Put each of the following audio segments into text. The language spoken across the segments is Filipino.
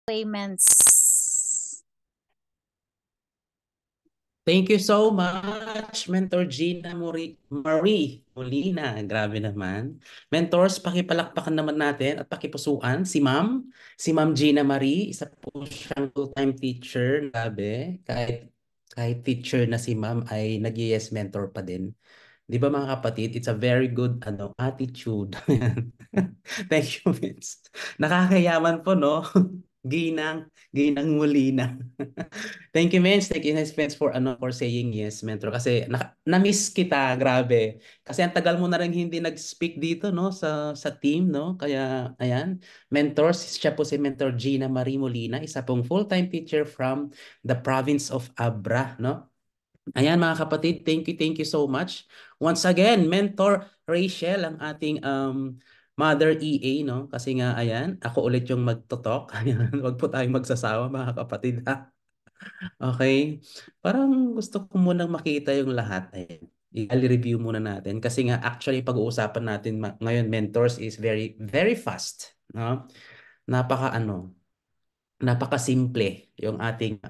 payments. Thank you so much, Mentor Gina Marie Molina. Grabe naman. Mentors, pakipalakpakan naman natin at pakipusuan si Ma'am Gina Marie, isa po siyang full-time teacher. Grabe, kahit teacher na si Ma'am ay nag-yes mentor pa din. 'Di ba mga kapatid, it's a very good attitude. Thank you, Vince. Nakakayaman po, no? Ginang Molina. Thank you, Vince. Thank you, Vince, for saying yes, mentor. Kasi na-miss kita, grabe. Kasi ang tagal mo na rin hindi nag-speak dito, no, sa team, no? Kaya, ayan, mentor, siya po si Mentor Gina Marie Molina, isa pong full-time teacher from the province of Abra, no? Ayan mga kapatid, thank you so much. Once again, Mentor Rachel, ang ating Mother EA, no? Kasi nga, ayan, ako ulit yung magtotalk. Ayan, wag po tayong magsasawa mga kapatid, ha? Okay. Parang gusto ko munang makita yung lahat. Ayan. I-review muna natin. Kasi nga, actually, pag-uusapan natin ngayon, mentors is very, very fast. No? Napaka ano, napaka simple yung ating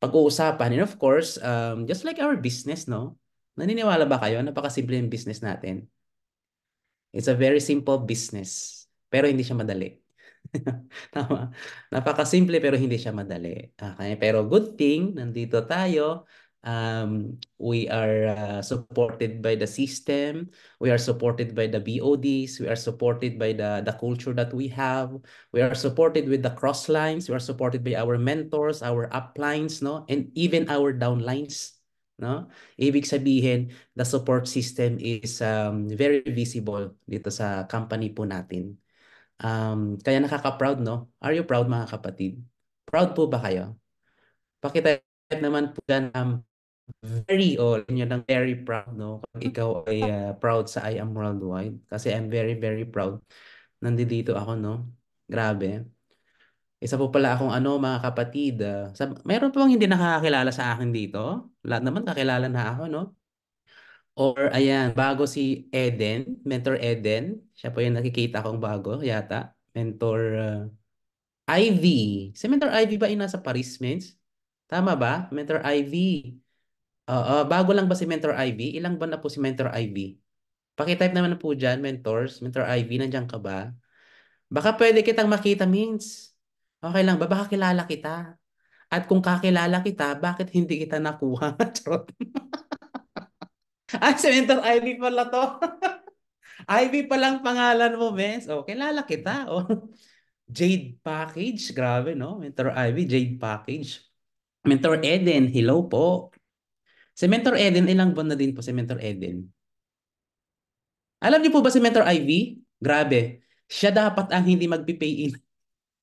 pag-uusapan. And of course, just like our business, no? Naniniwala ba kayo? Napakasimple yung business natin. It's a very simple business, pero hindi siya madali. Tama. Napakasimple pero hindi siya madali. Okay? Pero good thing, nandito tayo. We are supported by the system. We are supported by the BODs. We are supported by the culture that we have. We are supported with the cross lines. We are supported by our mentors, our uplines, no? And even our downlines. No? Ibig sabihin, the support system is very visible dito sa company po natin. Kaya nakaka-proud, no? Are you proud, mga kapatid? Proud po ba kayo? Pakitype naman po dyan, yun ang very proud, no? Pag ikaw ay proud sa I Am Worldwide. Kasi I'm very, very proud. Nandito ako, no? Grabe. Isa po pala akong mga kapatid. Meron pa bang hindi nakakakilala sa akin dito? Lahat naman kakilala na ako, no? Or ayan, bago si Eden, Mentor Eden. Siya po yung nakikita kong bago yata. Mentor Ivy. Si Mentor Ivy ba ay nasa Paris, Mens? Tama ba? Mentor Ivy. Oo, bago lang ba si Mentor Ivy? Ilang buwan na po si Mentor Ivy? Pakitype naman po dyan, mentors. Mentor Ivy, nandiyan ka ba? Baka pwede kitang makita, Mins. Okay lang ba? Baka kilala kita. At kung kakilala kita, bakit hindi kita nakuha? Charot. Ah, si Mentor Ivy pala to. Ivy palang pangalan mo, Mens. Oh, kilala kita. Oh. Jade Package. Grabe, no? Mentor Ivy, Jade Package. Mentor Eden, hello po. Si Mentor Eden, ilang buwan na din po si Mentor Eden? Alam niyo po ba si Mentor Ivy? Grabe. Siya dapat ang hindi magpi-pay in,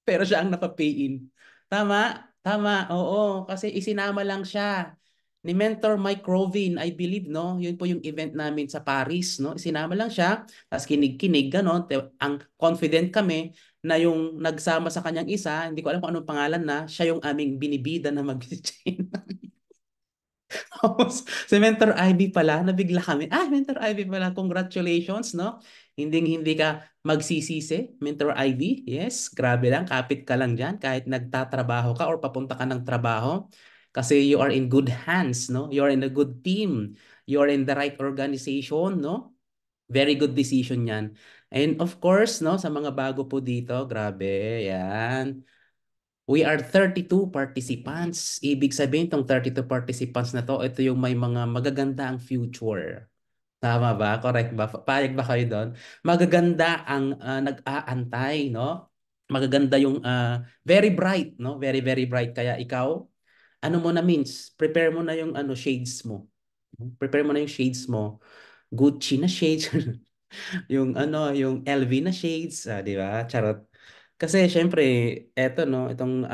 pero siya ang napa-pay in. Tama? Tama, oo. Kasi isinama lang siya ni Mentor Mike Rovin, I believe, no? Yun po yung event namin sa Paris, no? Isinama lang siya, tapos kinig-kinig, gano'n. Ang confident kami na yung nagsama sa kanyang isa, hindi ko alam kung anong pangalan na, siya yung aming binibida na mag-chain. Tapos, si Mentor Ivy pala, nabigla kami. Ah, Mentor Ivy pala, congratulations, no? Hindi ka magsisisi, Mentor Ivy. Yes, grabe lang, kapit ka lang dyan kahit nagtatrabaho ka or papunta ka ng trabaho. Kasi you are in good hands, no? You are in a good team. You are in the right organization, no? Very good decision yan. And of course, no, sa mga bago po dito, grabe, yan. We are 32 participants. Ibig sabihin, tong 32 participants na to, ito yung may mga magaganda ang future. Tama ba? Correct ba? Payag ba kayo doon? Magaganda ang nag-aantay, no? Magaganda yung very bright, no? Very, very bright. Kaya ikaw, ano mo na means, prepare mo na yung shades mo. Prepare mo na yung shades mo. Gucci na shades. yung LV na shades, di ba? Charot. Kasi syempre, eto no, itong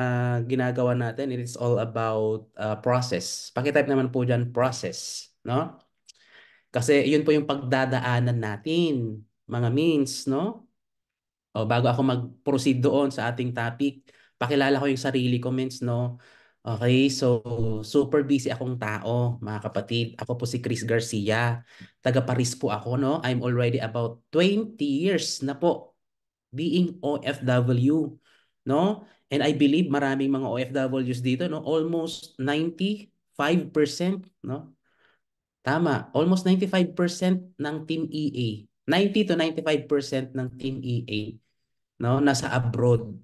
ginagawa natin, it is all about process. Pakitype naman po dyan, process, no? Kasi yun po yung pagdadaanan natin, mga means, no? O bago ako mag-proceed doon sa ating topic, pakilala ko yung sarili ko, means, no? Okay, so super busy akong tao, mga kapatid. Ako po si Chris Garcia. Taga Paris po ako, no? I'm already about 20 years na po being OFW. no? And I believe maraming mga OFWs dito, no? Almost 95%, no? Tama, almost 95% ng Team EA. 90 to 95% ng Team EA, no? Nasa abroad.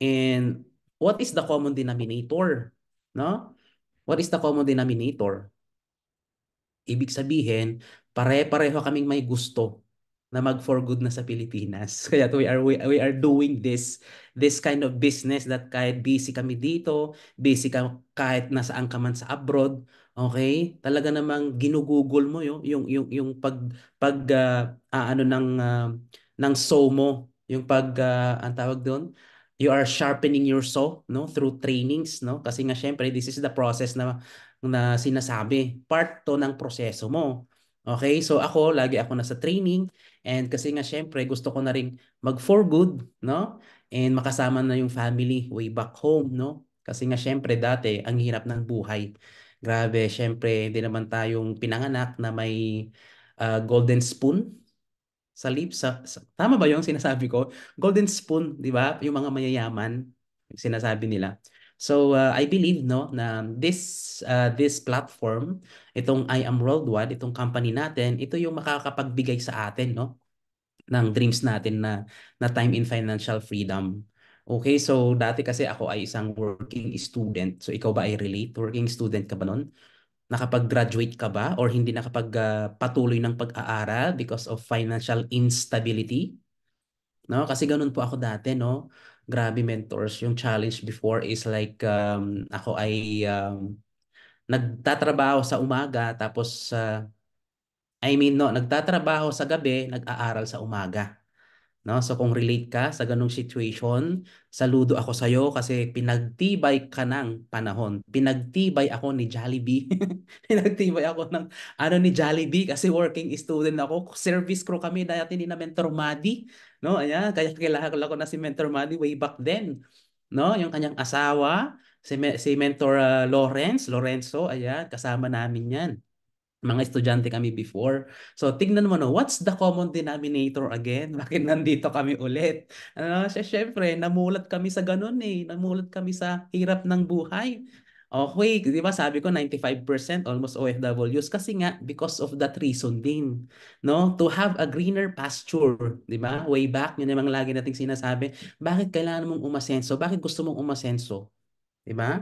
And what is the common denominator? No? What is the common denominator? Ibig sabihin, pare-pareho kaming may gusto na mag for good na sa Pilipinas. Kaya we are doing this kind of business that kahit busy kami dito, busy ka kahit nasaan ka man sa abroad, okay? Talaga namang ginugugol mo yung ano ng saw mo, yung ang tawag doon, you are sharpening your saw, no, through trainings, no? Kasi nga syempre this is the process na sinasabi. Part to ng proseso mo. Okay? So ako, lagi ako nasa training and kasi nga syempre gusto ko na rin mag for good, no? And makasama na yung family way back home, no? Kasi nga syempre dati ang hirap ng buhay. Grabe, syempre hindi naman tayong pinanganak na may golden spoon sa lips. Tama ba yung sinasabi ko? Golden spoon, di ba? Yung mga mayayaman, sinasabi nila. So I believe no na this platform, itong I Am Worldwide, itong company natin, ito yung makakapagbigay sa atin no ng dreams natin na time in financial freedom. Okay, so dati kasi ako ay isang working student. So ikaw ba ay relate? Working student ka ba nun? Nakapag-graduate ka ba or hindi nakapag-patuloy ng pag-aaral because of financial instability? No? Kasi ganun po ako dati, no? Grabe mentors. Yung challenge before is like ako ay nagtatrabaho sa umaga tapos no, nagtatrabaho sa gabi, nag-aaral sa umaga. No? So kung relate ka sa ganung situation, saludo ako sa iyo kasi pinagtibay ka ng panahon. Pinagtibay ako ni Jollibee. Pinagtibay ako ng ni Jollibee kasi working student ako. Service crew kami dati ni na Mentor Madi. No, ayan, kaya kilala ko na si Mentor Madi way back then. No, yung kanyang asawa, si Mentor Lorenzo, ayan, kasama namin 'yan. Mga estudyante kami before. So, tignan mo no, what's the common denominator again? Bakit nandito kami ulit? Syempre, namulat kami sa ganun eh. Namulat kami sa hirap ng buhay. Okay, di ba sabi ko 95% almost OFWs kasi nga because of that reason din. No? To have a greener pasture, di ba? Way back, yun naman lagi nating sinasabi. Bakit kailangan mong umasenso? Bakit gusto mong umasenso? Di ba?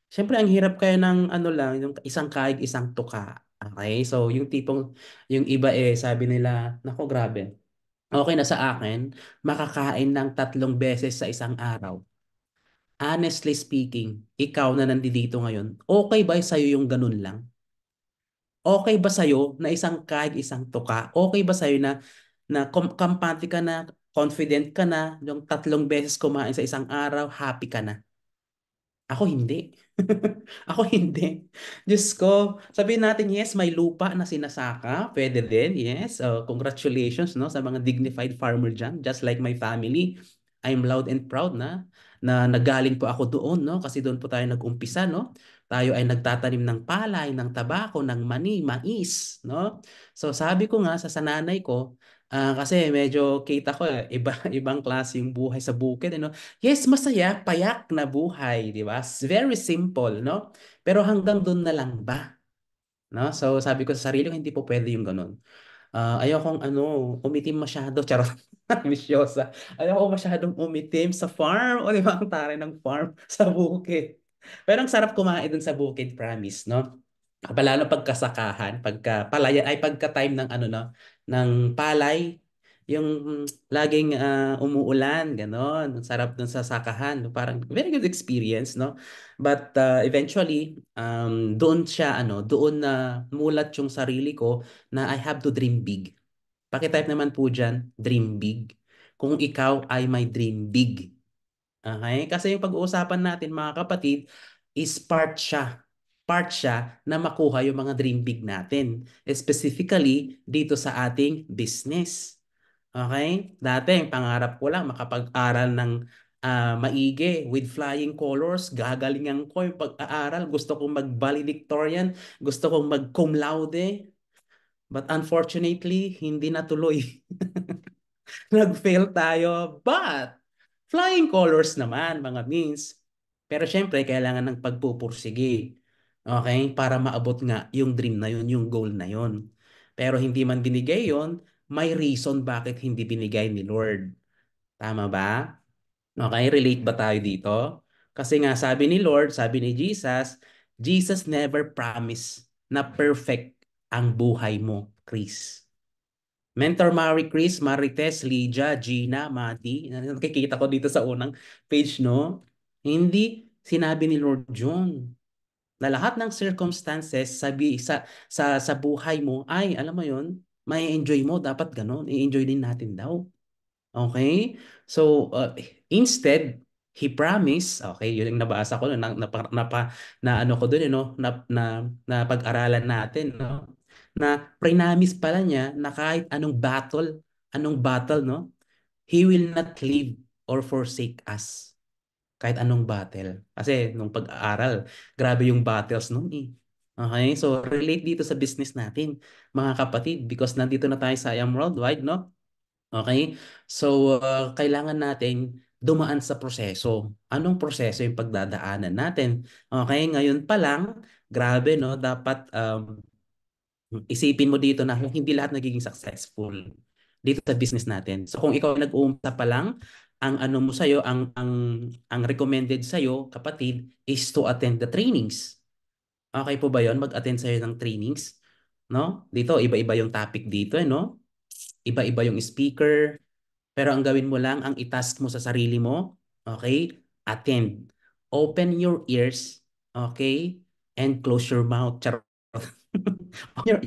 Siyempre, ang hirap kaya ng ano lang, yung isang kaig, isang tuka. Okay? So, yung tipong, yung iba sabi nila, nako grabe. Okay na sa akin, makakain ng 3 beses sa isang araw. Honestly speaking, ikaw na nandito ngayon, okay ba sa'yo yung ganun lang? Okay ba sa'yo na isang kaig, isang tuka? Okay ba sa'yo na kampante ka na, confident ka na, yung 3 beses kumain sa isang araw, happy ka na? Ako hindi. Ako hindi. Diyos ko, sabihin natin, yes, may lupa na sinasaka. Pwede din, yes. Congratulations no, sa mga dignified farmer dyan. Just like my family, I'm loud and proud na nagaling po ako doon, no? Kasi doon po tayo nag-umpisa, no? Tayo ay nagtatanim ng palay, ng tabako, ng mani, mais, no? So sabi ko nga sa nanay ko, kasi medyo kita ko ibang klase yung buhay sa bukid, ano? Yes, masaya, payak na buhay, di ba? Very simple, no? Pero hanggang doon na lang ba? No? So sabi ko sa sarili ko, hindi po pwede yung ganun. Ayokong umitim masyado, charot. Ambisyosa. Ayoko masyadong umitim sa farm. O di ba, ang taray ng farm sa bukid. Pero ang sarap kumain dun sa bukid, promise, no? Palalo pagkasakahan, palayan ay pagka time ng no, ng palay, yung laging umuulan, ganon. Ang sarap dun sa sakahan, no? Parang very good experience, no? But eventually, doon na mulat yung sarili ko na I have to dream big. Pakitype naman po dyan, dream big. Kung ikaw ay may dream big. Okay? Kasi yung pag-uusapan natin mga kapatid is part siya na makuha yung mga dream big natin. Specifically dito sa ating business. Okay? Dati ang pangarap ko lang makapag-aral ng maigi with flying colors. Gagalingan ko yung pag-aaral. Gusto kong mag-valedictorian. Gusto kong mag-cum laude. But unfortunately, hindi natuloy. Nag-fail tayo. But Flying colors naman, mga means. Pero syempre, kailangan ng pagpupursige. Okay? Para maabot nga yung dream na yun, yung goal na yun. Pero hindi man binigay yun, may reason bakit hindi binigay ni Lord. Tama ba? Okay, relate ba tayo dito? Kasi nga sabi ni Lord, sabi ni Jesus, Jesus never promised na perfect ang buhay mo, Chris. Mentor Marie Chris, Marites, Lydia, Gina, Mati. Nakikita ko dito sa unang page, no? Hindi sinabi ni Lord John na lahat ng circumstances sa buhay mo ay alam mo 'yon, may enjoy mo dapat ganoon. I-enjoy din natin daw. Okay? So, instead, he promised, okay, yun yung nabasa ko, na ano ko dun, no? Na pag-aralan natin, no? Na prinamis pala niya na kahit anong battle, no? He will not leave or forsake us. Kahit anong battle. Kasi nung pag-aaral, grabe yung battles nun eh. Okay? So, relate dito sa business natin, mga kapatid, because nandito na tayo sa I Am Worldwide, no? Okay? So, kailangan natin dumaan sa proseso. Anong proseso yung pagdadaanan natin? Okay? Ngayon pa lang, grabe, no? Dapat isipin mo dito na hindi lahat nagiging successful dito sa business natin. So, kung ikaw ay nag-uumpisa pa lang, ang ano mo sa'yo, ang recommended sa'yo, kapatid, is to attend the trainings. Okay po ba yon? Mag-attend sa'yo ng trainings? No? Dito, iba-iba yung topic dito, no? Iba-iba yung speaker, pero ang gawin mo lang, ang itask mo sa sarili mo, okay? Attend. Open your ears, okay? And close your mouth. Charot. Open your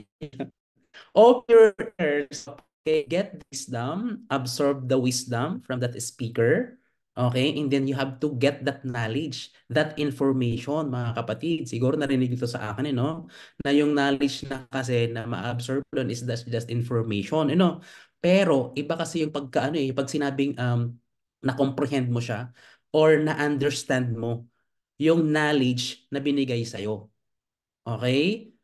Open your ears. Okay, get wisdom, absorb the wisdom from that speaker. Okay, and then you have to get that knowledge, that information, mga kapatid. Siguro narinig ito sa akin, no? Na yung knowledge na kasi na ma-absorb doon is just information, Pero iba kasi yung pagka, pag sinabing na-comprehend mo siya or na-understand mo yung knowledge na binigay sa'yo. Okay?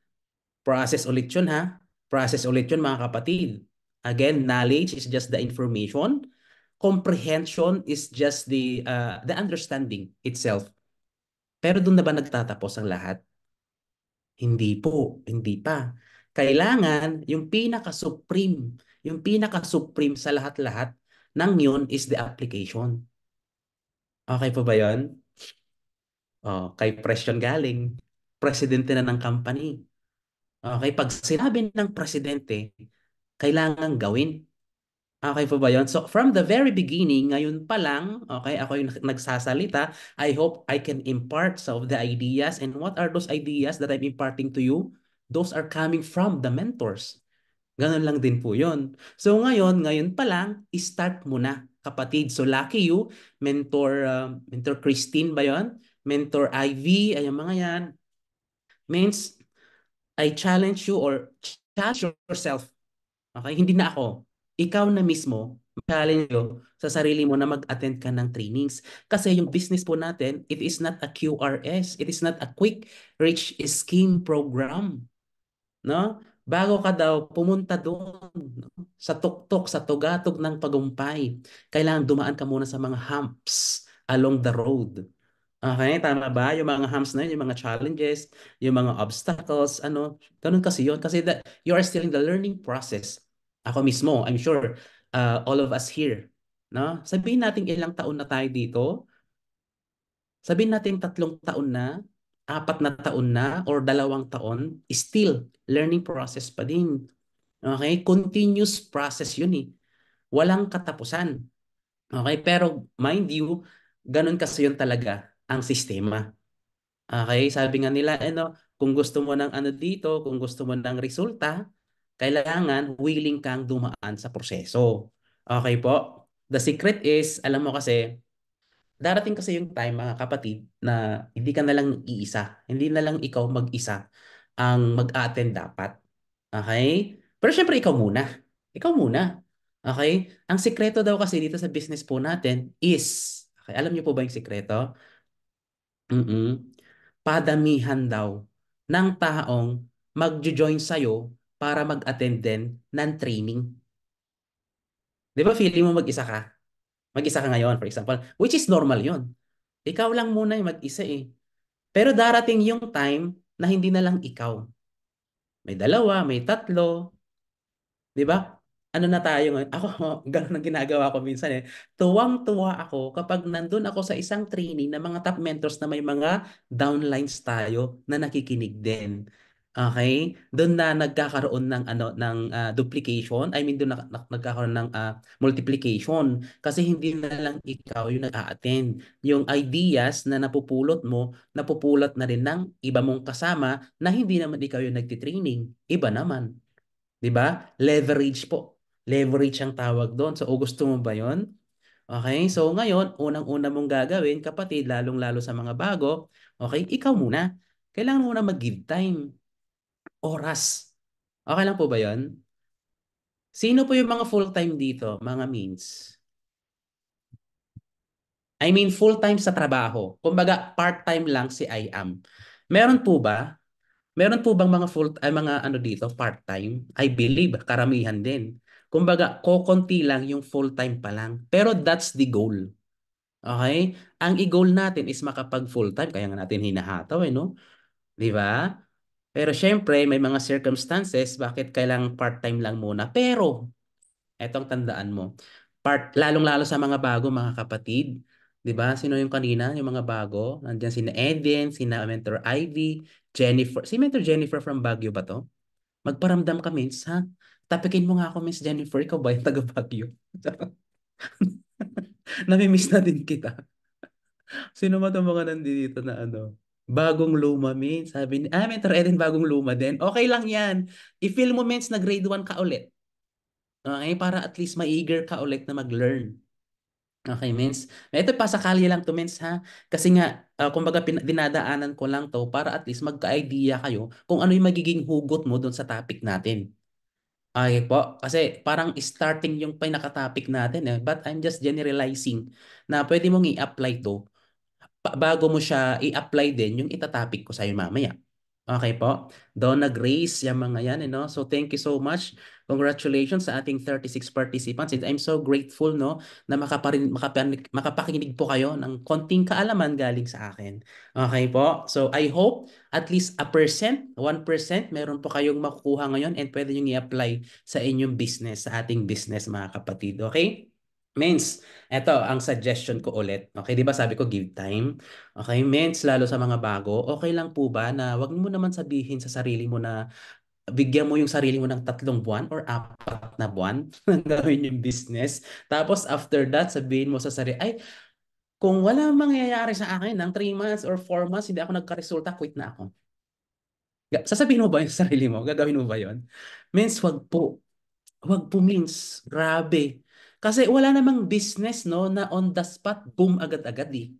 Process ulit yun ha. Process ulit yun mga kapatid. Again, knowledge is just the information. Comprehension is just the understanding itself. Pero doon na ba nagtatapos ang lahat? Hindi po, hindi pa. Kailangan yung pinaka-supreme sa lahat-lahat ng yun is the application. Okay po ba yun? Oh, kay Preston galing. Presidente na ng company. Okay, pag sinabi ng presidente, kailangan gawin. Okay po ba yun? So from the very beginning, ngayon pa lang, okay, ako yung nagsasalita, I hope I can impart some of the ideas. And what are those ideas that I'm imparting to you? Those are coming from the mentors. Ganun lang din po yun. So ngayon pa lang, start mo na, kapatid. So lucky you, mentor Christine ba yun? Mentor Ivy, ayan mga yan. Means, I challenge you or challenge yourself. Okay? Hindi na ako. Ikaw na mismo, challenge yo sa sarili mo na mag-attend ka ng trainings. Kasi yung business po natin, it is not a QRS. It is not a quick rich scheme program. No? Bago ka daw pumunta doon, no? Sa tuktok, sa tugatog ng tagumpay, kailangan dumaan ka muna sa mga humps along the road. Okay, tama ba? Yung mga humps na yun, yung mga challenges, yung mga obstacles, ganun kasi yun. Kasi you are still in the learning process. Ako mismo, I'm sure, all of us here, no? Sabihin natin ilang taon na tayo dito, sabihin natin 3 taon na, 4 na taon na, or 2 taon, still learning process pa din. Okay? Continuous process yun eh. Walang katapusan. Okay? Pero mind you, ganun kasi yun talaga ang sistema. Okay? Sabi nga nila, kung gusto mo ng ano dito, kung gusto mo ng resulta, kailangan willing kang dumaan sa proseso. Okay po? The secret is, alam mo kasi, darating kasi yung time, mga kapatid, na hindi ka na lang iisa. Hindi na lang ikaw mag-isa ang mag-attend dapat. Okay? Pero syempre ikaw muna. Ikaw muna. Okay? Ang sikreto daw kasi dito sa business po natin is, okay, alam niyo po ba yung sikreto? Mm-mm. Padamihan daw ng taong mag-join sa'yo para mag-attend din ng training. Di ba feeling mo mag-isa ka? Mag-isa ka ngayon, for example, which is normal yon. Ikaw lang muna yung mag-isa eh. Pero darating yung time na hindi na lang ikaw. May dalawa, may tatlo, 'di ba? Ano na tayo ngayon? Ako, ganun ang ginagawa ko minsan eh. Tuwang-tuwa ako kapag nandun ako sa isang training ng mga top mentors na may mga downlines tayo na nakikinig din. Okay? Doon na nagkakaroon ng duplication. I mean doon nagkakaroon ng multiplication kasi hindi na lang ikaw yung nag-a-attend. Yung ideas na napupulot mo, napupulot na rin ng iba mong kasama na hindi naman ikaw yung nagtitraining. Iba naman. 'Di ba? Leverage po. Leverage ang tawag doon. So, o gusto mo ba 'yon? Okay? So, ngayon, unang-una mong gagawin, kapatid, lalong-lalo sa mga bago, okay, ikaw muna. Kailangan mo muna mag-give time. Oras. Okay lang po ba 'yon? Sino po yung mga full-time dito, mga means? I mean, full-time sa trabaho. Kumbaga, part-time lang si I am. Meron po ba? Meron po bang mga mga ano dito, part-time? I believe karamihan din. Kumbaga, kokonti lang yung full-time pa lang. Pero that's the goal. Okay? Ang i-goal natin is makapag full-time, kaya nga natin hinahataw eh, no? 'Di ba? Pero syempre, may mga circumstances bakit kailangang part-time lang muna. Pero etong tandaan mo. Lalong-lalo sa mga bago, mga kapatid. 'Di ba? Sino yung kanina, yung mga bago? Nandiyan sina Eden, sina Mentor Ivy, Jennifer. Si Mentor Jennifer from Baguio ba to? Magparamdam ka, Miss, ha? Tapikin mo nga ako, Miss Jennifer. Ikaw ba yung taga Baguio? Namimiss na din kita. Sino ba itong mga nandito na ano? Bagong luma, Min. Sabi ni, Mentor Eden, bagong luma din. Okay lang yan. I-feel mo, Mins, na grade 1 ka ulit. Okay? Para at least ma-eager ka ulit na mag-learn. Okay, Mins. Ito pa sa kalye lang to, Mins, ha? Kasi nga, kumbaga dinadaanan ko lang to para at least magka-idea kayo kung ano yung magiging hugot mo doon sa topic natin. Okay po. Kasi parang starting yung pinaka-topic natin eh. But I'm just generalizing na pwede mong i-apply to bago mo siya i-apply din yung itatopic ko sa'yo mamaya. Okay po? Donna Grace, yung mga yan, no? So thank you so much. Congratulations sa ating 36 participants. And I'm so grateful, no, na makapakinig po kayo ng konting kaalaman galing sa akin. Okay po? So I hope at least 1%, meron po kayong makukuha ngayon and pwede nyo i-apply sa inyong business, sa ating business, mga kapatid. Okay? Mens, eto ang suggestion ko ulit. Okay, 'di ba sabi ko give time? Okay, mens, lalo sa mga bago, okay lang po ba na wag mo naman sabihin sa sarili mo na bigyan mo yung sarili mo ng 3 buwan or 4 na buwan na gawin yung business. Tapos after that, sabihin mo sa sarili, ay, kung wala mangyayari sa akin ng 3 months or 4 months, hindi ako nagka-resulta, quit na ako. Sasabihin mo ba yun sa sarili mo? Gagawin mo ba yun? Mens, wag po. Wag po means, grabe. Kasi wala namang business no na on the spot, boom agad-agad eh.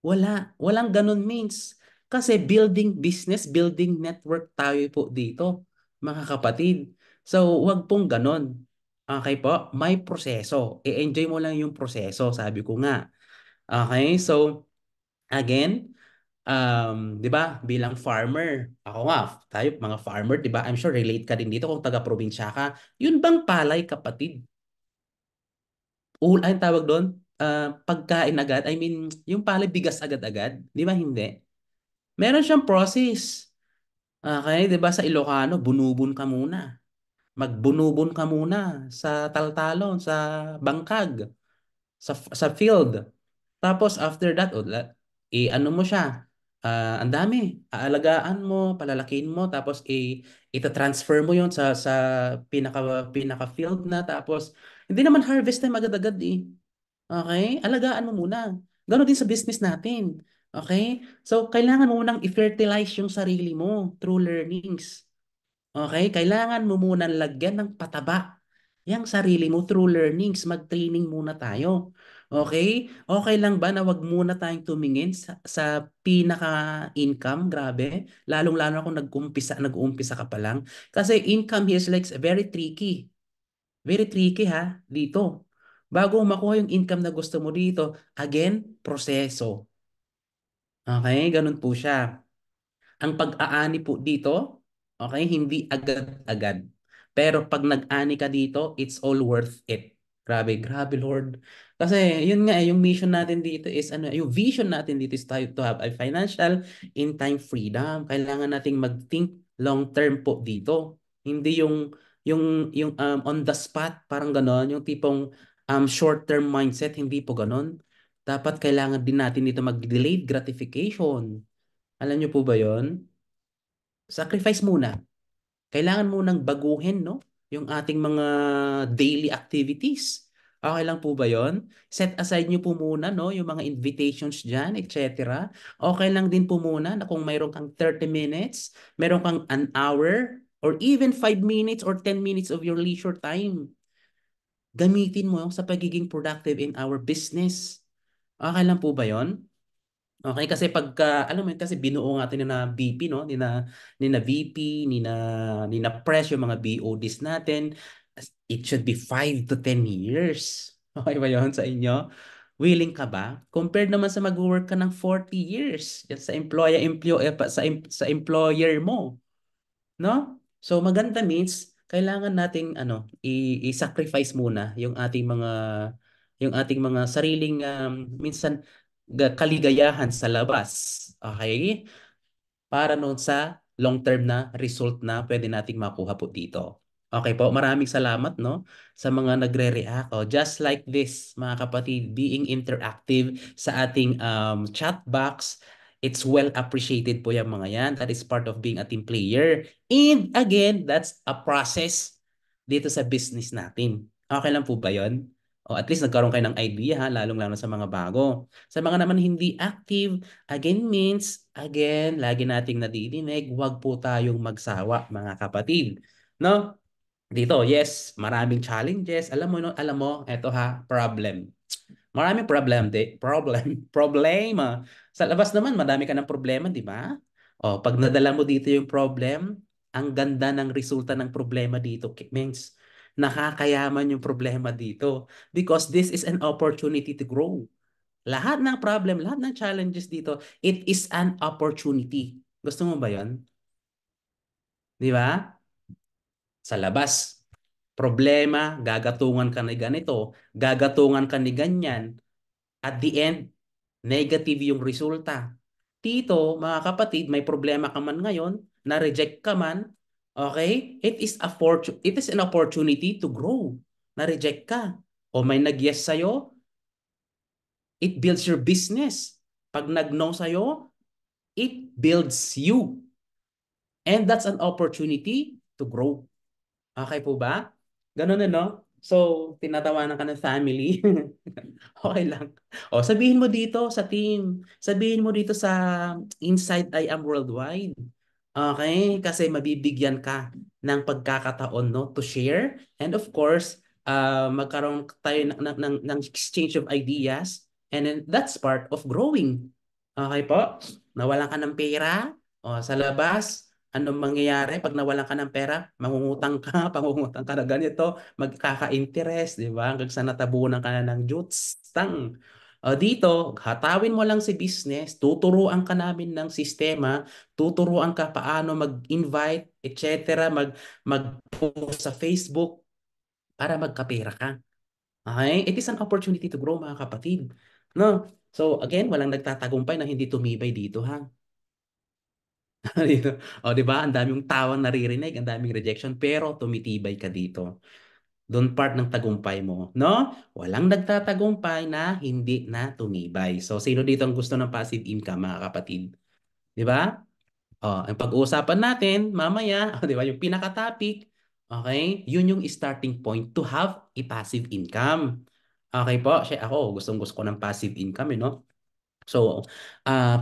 Walang ganun means. Kasi building business, building network tayo po dito, mga kapatid. So, wag pong ganun. Okay po? May proseso. I-enjoy mo lang yung proseso, sabi ko nga. Okay? So, again, 'di ba, bilang farmer, ako nga, tayo mga farmer, 'di ba? I'm sure relate ka din dito kung taga-probinsya ka. Yun bang palay, kapatid? Ay, tawag doon, pagkain agad. I mean, yung palay bigas agad-agad, 'di ba hindi? Meron siyang process. Okay, 'di ba sa Ilocano, bunubun ka muna. Magbunubon ka muna sa taltalon, sa bangkag, sa field. Tapos after that, i-ano mo siya. Ang dami. Aalagaan mo, palalakihin mo, tapos ita-transfer mo 'yon sa pinaka field na, tapos hindi naman harvest time agad-agad eh. Okay? Alagaan mo muna. Ganon din sa business natin. Okay? So, kailangan mo munang i-fertilize yung sarili mo through learnings. Okay? Kailangan mo munang lagyan ng pataba yung sarili mo through learnings. Mag-training muna tayo. Okay? Okay lang ba na wag muna tayong tumingin sa pinaka-income? Grabe. Lalong-lalo kung nag-uumpisa ka pa lang. Kasi income here is like very tricky. Very tricky ha, dito. Bago makuha yung income na gusto mo dito, again, proseso. Okay, ganun po siya. Ang pag-aani po dito, okay, hindi agad-agad. Pero pag nag-ani ka dito, it's all worth it. Grabe, grabe Lord. Kasi yun nga yung mission natin dito is ano, yung vision natin dito is tayo to have a financial in time freedom. Kailangan nating mag-think long term po dito. Hindi yung on the spot parang ganon, yung tipong short term mindset, hindi po ganon. Dapat kailangan din natin dito mag-delayed gratification. Alam niyo po ba 'yon? Sacrifice muna. Kailangan munang baguhin, no? Yung ating mga daily activities. Okay lang po ba yon? Set aside nyo po muna, no? Yung mga invitations dyan, etc. Okay lang din po muna na kung mayroon kang 30 minutes, mayroon kang an hour, or even 5 minutes or 10 minutes of your leisure time. Gamitin mo sa pagiging productive in our business. Okay lang po ba yon? Okay, kasi pagka, alam mo yun, kasi binuo nga natin na VP, no? Ni na VP, ni na Press, yung mga BODs natin. It should be 5 to 10 years. Okay ba yun sa inyo? Willing ka ba? Compared naman sa mag-work ka ng 40 years yan sa sa employer mo. No? So maganda means kailangan nating i-sacrifice muna yung ating mga sariling minsan kaligayahan sa labas. Okay? Para noon sa long-term na result na pwede nating makuha po dito. Okay po, maraming salamat no sa mga nagre-react. Oh, just like this, mga kapatid, being interactive sa ating chat box, it's well appreciated po yung mga yan. That is part of being a team player. And again, that's a process dito sa business natin. Okay lang po ba 'yon? O at least nagkaroon kayo ng idea ha, lalong-lalo sa mga bago. Sa mga naman hindi active, again means, again, lagi nating nadidinig, huwag po tayong magsawa, mga kapatid. No? Dito, yes, maraming challenges. Alam mo, no, alam mo, eto ha, problem. Maraming problema. Sa labas naman, madami ka ng problema, di ba? O, pag nadala mo dito yung problem, ang ganda ng resulta ng problema dito, means nakakayaman yung problema dito because this is an opportunity to grow. Lahat ng problem, lahat ng challenges dito, it is an opportunity. Gusto mo ba yan? Di ba? Sa labas, problema, gagatungan ka ni ganito, gagatungan ka ni ganyan. At the end, negative yung resulta. Dito, mga kapatid, may problema ka man ngayon, na-reject ka man, okay? It is an opportunity to grow. Na-reject ka. O may nag-yes sa'yo, it builds your business. Pag nag-no sa'yo, it builds you. And that's an opportunity to grow. Okay po ba? Ganun na, no? So, tinatawanan ka ng family. Okay lang. O, sabihin mo dito sa team. Sabihin mo dito sa Inside I Am Worldwide. Okay? Kasi mabibigyan ka ng pagkakataon, no? To share. And of course, magkaroon tayo ng exchange of ideas. And then that's part of growing. Okay po? Nawalan ka ng pera. O, sa labas, anong mangyayari pag nawalan ka ng pera? Mangungutang ka, pangungutang ka na ganito, magkaka-interest, di ba? Hanggang sa natabunan ka na ng jutstang. O dito, hatawin mo lang si business, tuturuan ka namin ng sistema, tuturuan ka paano mag-invite, etc., mag-post sa Facebook para magkapera ka. Okay? It is an opportunity to grow, mga kapatid. No? So again, walang nagtatagumpay na hindi tumibay dito, ha? Dito. O, di ba? Ang daming tawang naririnig, ang daming rejection, pero tumitibay ka dito. Doon part ng tagumpay mo, no? Walang nagtatagumpay na hindi na tumibay. So, sino dito ang gusto ng passive income, mga kapatid? Di ba? O, ang pag-uusapan natin mamaya, di ba, yung pinaka-topic, okay? Yun yung starting point to have a passive income. Okay po, ako, gustong-gusto ko ng passive income, no? So,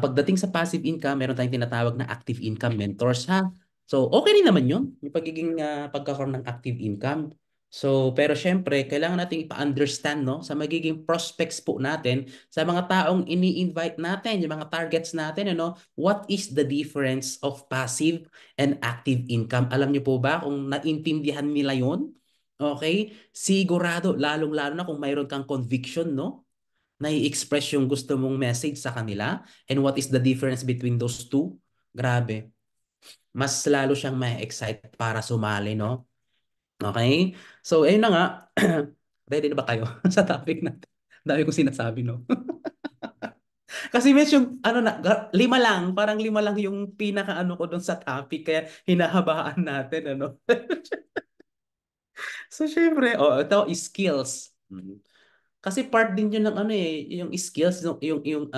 pagdating sa passive income, meron tayong tinatawag na active income mentors, ha? So, okay rin naman yun, yung pagiging pagkakaroon ng active income. So, pero syempre, kailangan nating ipa-understand, no, sa magiging prospects po natin, sa mga taong ini-invite natin, yung mga targets natin, ano, what is the difference of passive and active income? Alam niyo po ba kung naintindihan nila yun? Okay? Sigurado, lalong-lalo na kung mayroon kang conviction, no? Nai-express yung gusto mong message sa kanila and what is the difference between those two, grabe. Mas lalo siyang may excite para sumali, no? Okay? So, ayun na nga. Ready na ba kayo sa topic natin? Dami kong sinasabi, no? Kasi medyo yung, ano na, lima lang, parang lima lang yung pinaka-ano ko doon sa topic, kaya hinahabaan natin, ano? So, syempre, oh, ito, skills. Kasi part din yun ng ano eh, yung skills, yung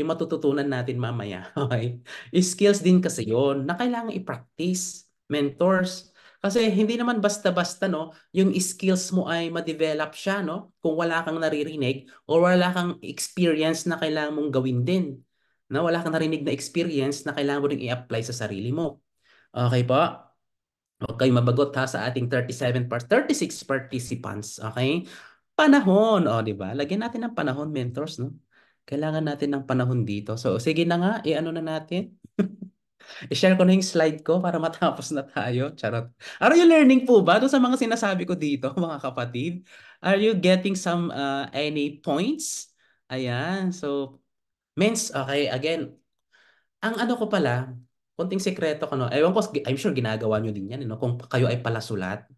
matututunan natin mamaya. Okay? Skills din kasi yun na kailangan i-practice. Mentors. Kasi hindi naman basta-basta, no, yung skills mo ay ma-develop siya, no, kung wala kang naririnig o wala kang experience na kailangan mong gawin din. No, wala kang narinig na experience na kailangan mo ring i-apply sa sarili mo. Okay po? Okay, mabagot ha sa ating 36 participants. Okay? Panahon, o di ba? Lagyan natin ng panahon, mentors, no? Kailangan natin ng panahon dito. So, sige na nga, i-ano na natin. I-share ko na yung slide ko para matapos na tayo. Charot. Are you learning po ba doon sa mga sinasabi ko dito, mga kapatid? Are you getting some any points? Ayan. So, okay, again, ang ano ko pala, konting sekreto ko, no? Ewan ko, I'm sure ginagawa nyo din yan, no? Kung kayo ay palasulat.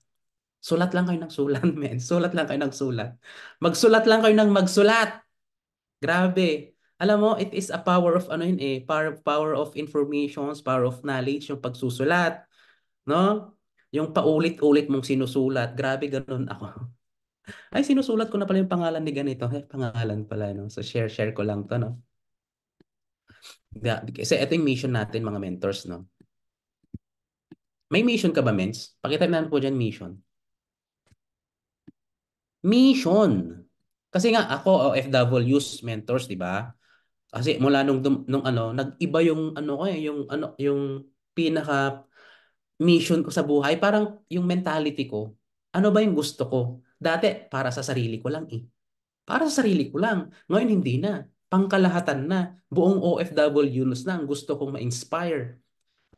Sulat lang kayo ng sulat, men. Sulat lang kayo ng sulat. Magsulat lang kayo ng magsulat. Grabe. Alam mo, it is a power of ano yun eh, power of informations, power of knowledge, yung pagsusulat, no? Yung paulit-ulit mong sinusulat. Grabe, ganun ako. Ay, sinusulat ko na pala yung pangalan ni ganito. Eh, pangalan pala, no? So, share ko lang to, no? Kasi ito yung mission natin, mga mentors, no? May mission ka ba, mens? Pakita namin po dyan, mission. Mission. Kasi nga, ako, OFWs, mentors, di ba? Kasi mula nung ano, nag-iba yung ano ko eh, yung pinaka mission ko sa buhay, parang yung mentality ko. Ano ba yung gusto ko? Dati para sa sarili ko lang eh. Para sa sarili ko lang. Ngayon hindi na. Pangkalahatan na. Buong OFWs na ang gusto kong ma-inspire.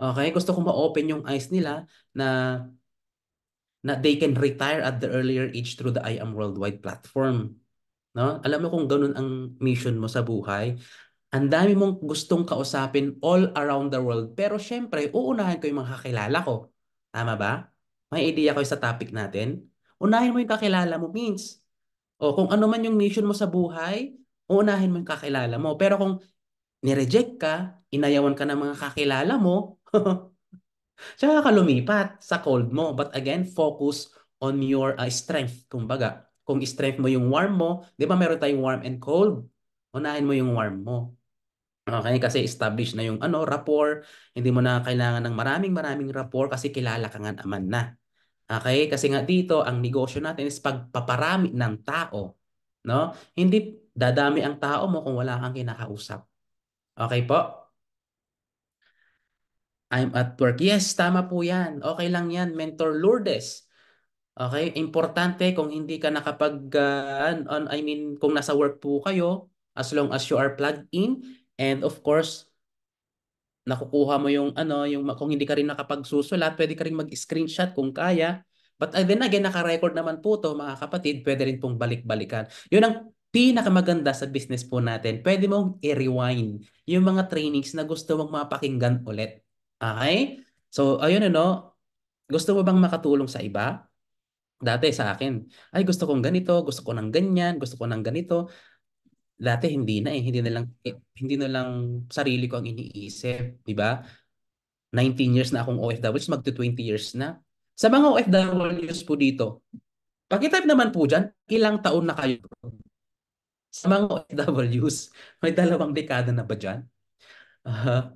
Okay? Gusto kong ma-open yung eyes nila na they can retire at the earlier age through the I Am Worldwide platform. No? Alam mo kung ganun ang mission mo sa buhay, ang dami mong gustong kausapin all around the world. Pero syempre, uunahin ko yung mga kakilala ko. Tama ba? May idea ko sa topic natin. Unahin mo yung kakilala mo, means. O kung ano man yung mission mo sa buhay, uunahin mo yung kakilala mo. Pero kung nireject ka, inayawan ka ng mga kakilala mo, tsaka ka lumipat sa cold mo. But again, focus on your strength. Kumbaga, kung strength mo yung warm mo, di ba meron tayong warm and cold? Unahin mo yung warm mo. Okay, kasi established na yung ano, rapport. Hindi mo na kailangan ng maraming rapport kasi kilala ka nga naman na. Okay, kasi nga dito ang negosyo natin is pagpaparami ng tao, no? Hindi dadami ang tao mo kung wala kang kinakausap. Okay po? I'm at work. Yes, tama po 'yan. Okay lang 'yan, Mentor Lourdes. Okay, importante kung hindi ka I mean, kung nasa work po kayo, as long as you are plugged in, and of course nakukuha mo yung ano, yung kung hindi ka rin nakapagsusulat, pwede ka rin mag-screenshot kung kaya. But then again, naka-record naman po to mga kapatid, pwede rin pong balik-balikan. Yun ang pinakamaganda sa business po natin. Pwede mong i-rewind yung mga trainings na gusto mong mapakinggan ulit. Okay? So, ayun ano, gusto mo bang makatulong sa iba? Dati sa akin, ay gusto kong ganito, gusto ko ng ganyan, gusto ko ng ganito. Dati hindi na eh, hindi na lang sarili ko ang iniisip, 'di ba? 19 years na akong OFW, magto 20 years na. Sa mga OFWs po dito, pakitype naman po dyan, ilang taon na kayo sa mga OFWs? May 2 dekada na ba dyan? Uh,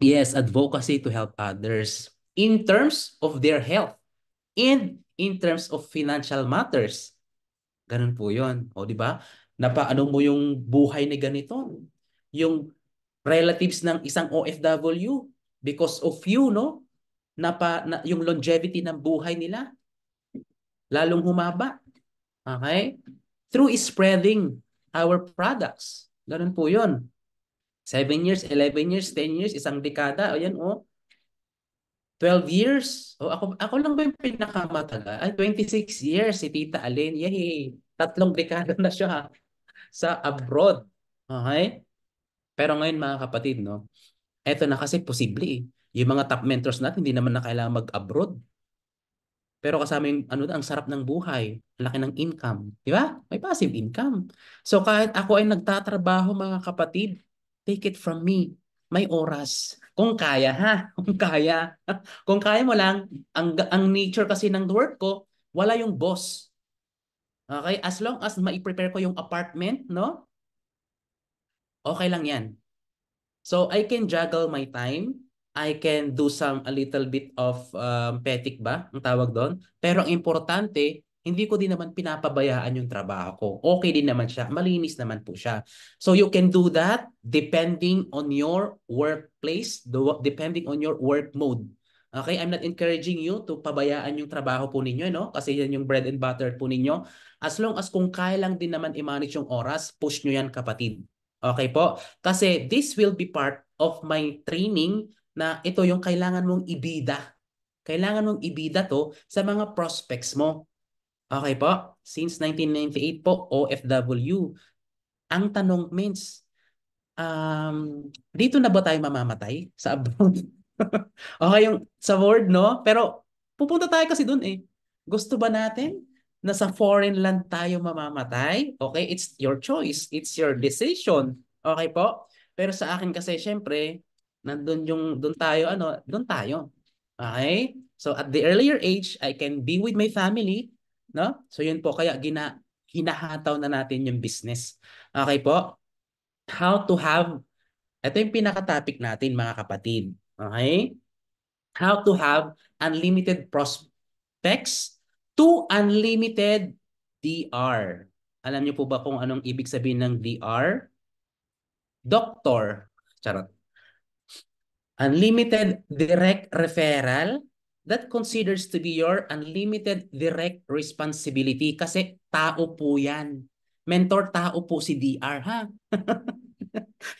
yes, advocacy to help others in terms of their health and in terms of financial matters. Ganun po yun. O, di ba? Napaano mo yung buhay ni ganito? Yung relatives ng isang OFW because of you, no? Yung longevity ng buhay nila, lalong humaba. Okay? Through spreading our products. Ganun po yun. 7 years, 11 years, 10 years, isang dekada. Ayan, 12 years. Ako lang ba yung pinakamatagal? Ay, 26 years si Tita Alin. Yay! 3 dekada na siya sa abroad. Okay? Pero ngayon mga kapatid, no? Eto na kasi posible eh. Yung mga top mentors natin, hindi naman na kailangan mag-abroad. Pero kasama yung ano, ang sarap ng buhay, ang laki ng income, di ba? May passive income. So kahit ako ay nagtatrabaho mga kapatid, take it from me, may oras. Kung kaya ha, kung kaya. Kung kaya mo lang, ang nature kasi ng work ko, wala yung boss. Okay? As long as mai-prepare ko yung apartment, no? Okay lang yan. So I can juggle my time. I can do a little bit of petik ba, ang tawag doon. Pero ang importante, hindi ko din naman pinapabayaan yung trabaho ko. Okay din naman siya. Malinis naman po siya. So you can do that depending on your workplace, depending on your work mode. Okay, I'm not encouraging you to pabayaan yung trabaho po ninyo, no? Kasi yan yung bread and butter po ninyo. As long as kung kaya lang din naman i-manage yung oras, push nyo yan kapatid. Okay po? Kasi this will be part of my training na ito yung kailangan mong ibida. Kailangan mong ibida to sa mga prospects mo. Okay po? Since 1998 po, OFW. Ang tanong means, dito na ba tayo mamamatay sa abroad? Okay yung sa word, no? Pero pupunta tayo kasi dun eh. Gusto ba natin na sa foreign land tayo mamamatay? Okay, it's your choice. It's your decision. Okay po? Pero sa akin kasi, syempre, nandun yung, dun tayo, ano, dun tayo. Okay? So at the earlier age, I can be with my family, no? So yun po, kaya hinahataw na natin yung business. Okay po? How to have, ito yung pinaka-topic natin mga kapatid. Okay? How to have unlimited prospects to unlimited DR. Alam niyo po ba kung anong ibig sabihin ng DR? Doctor. Charot. Unlimited direct referral that considers to be your unlimited direct responsibility kasi tao po yan. Mentor, tao po si DR ha.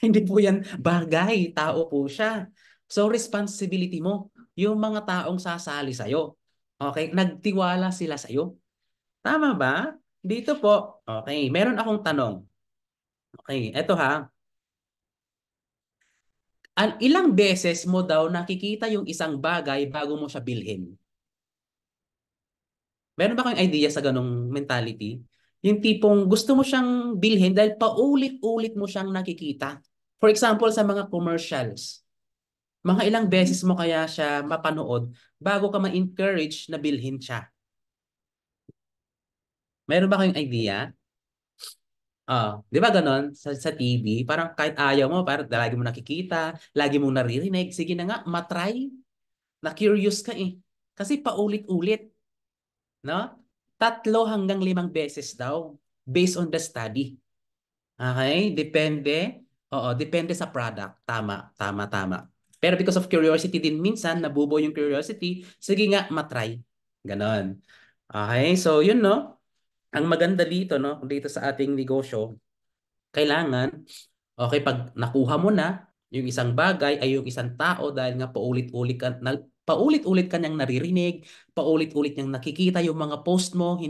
Hindi po yan bagay, tao po siya. So responsibility mo, yung mga taong sasali sa'yo. Okay, nagtiwala sila sa'yo. Tama ba? Dito po, okay, meron akong tanong. Okay, eto ha. Ilang beses mo daw nakikita yung isang bagay bago mo siya bilhin? Meron ba kayong idea sa ganong mentality? Yung tipong gusto mo siyang bilhin dahil paulit-ulit mo siyang nakikita. For example, sa mga commercials. Mga ilang beses mo kaya siya mapanood bago ka ma-encourage na bilhin siya. Meron ba kayong idea? Di ba ganon sa TV? Parang kahit ayaw mo, parang lagi mo nakikita, lagi mo naririnig. Sige na nga, matry. Na-curious ka eh. Kasi paulit-ulit, no? 3 hanggang 5 beses daw based on the study. Okay? Depende. Oo, depende sa product. Tama, tama, tama. Pero because of curiosity din minsan, nabubo yung curiosity, sige nga, matry. Ganon. Okay? So, yun, no? Ang maganda dito, no? Dito sa ating negosyo, kailangan, okay, pag nakuha mo na yung isang bagay ay yung isang tao dahil nga paulit-ulit ka niyang naririnig, paulit-ulit niyang nakikita yung mga post mo,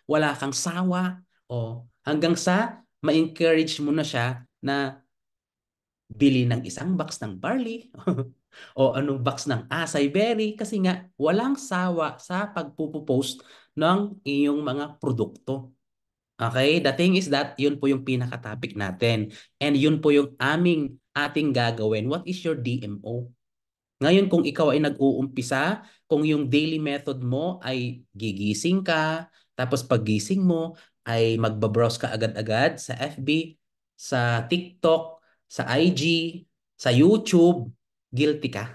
wala kang sawa, o hanggang sa ma-encourage mo na siya na bili ng isang box ng barley o anong box ng acai berry kasi nga walang sawa sa pagpupost ng iyong mga produkto. Okay? The thing is that yun po yung pinaka-topic natin. And yun po yung ating gagawin. What is your DMO? Ngayon, kung ikaw ay nag-uumpisa, kung yung daily method mo ay gigising ka, tapos paggising mo ay magbabrowse ka agad-agad sa FB, sa TikTok, sa IG, sa YouTube, guilty ka.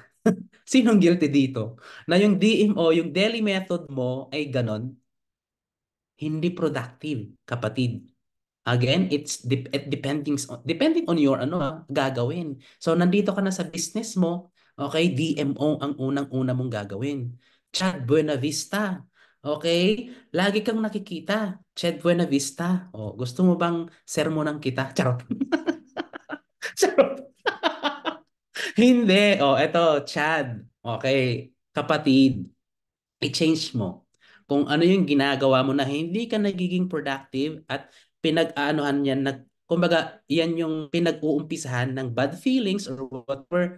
Sinong guilty dito? Na yung DMO, yung daily method mo ay ganon, hindi productive, kapatid. Again, depending on your gagawin. So nandito ka na sa business mo, okay, DMO ang unang-una mong gagawin. Chad Buenavista. Okay? Lagi kang nakikita. Chad Buenavista. Oh, gusto mo bang sermonan kita? Charot. Charot. Hindi. Oh, eto, Chad. Okay, kapatid, i-change mo. Kung ano yung ginagawa mo na hindi ka nagiging productive at pinag-aanuhan yan, kumbaga, yan yung pinag-uumpisahan ng bad feelings or whatever,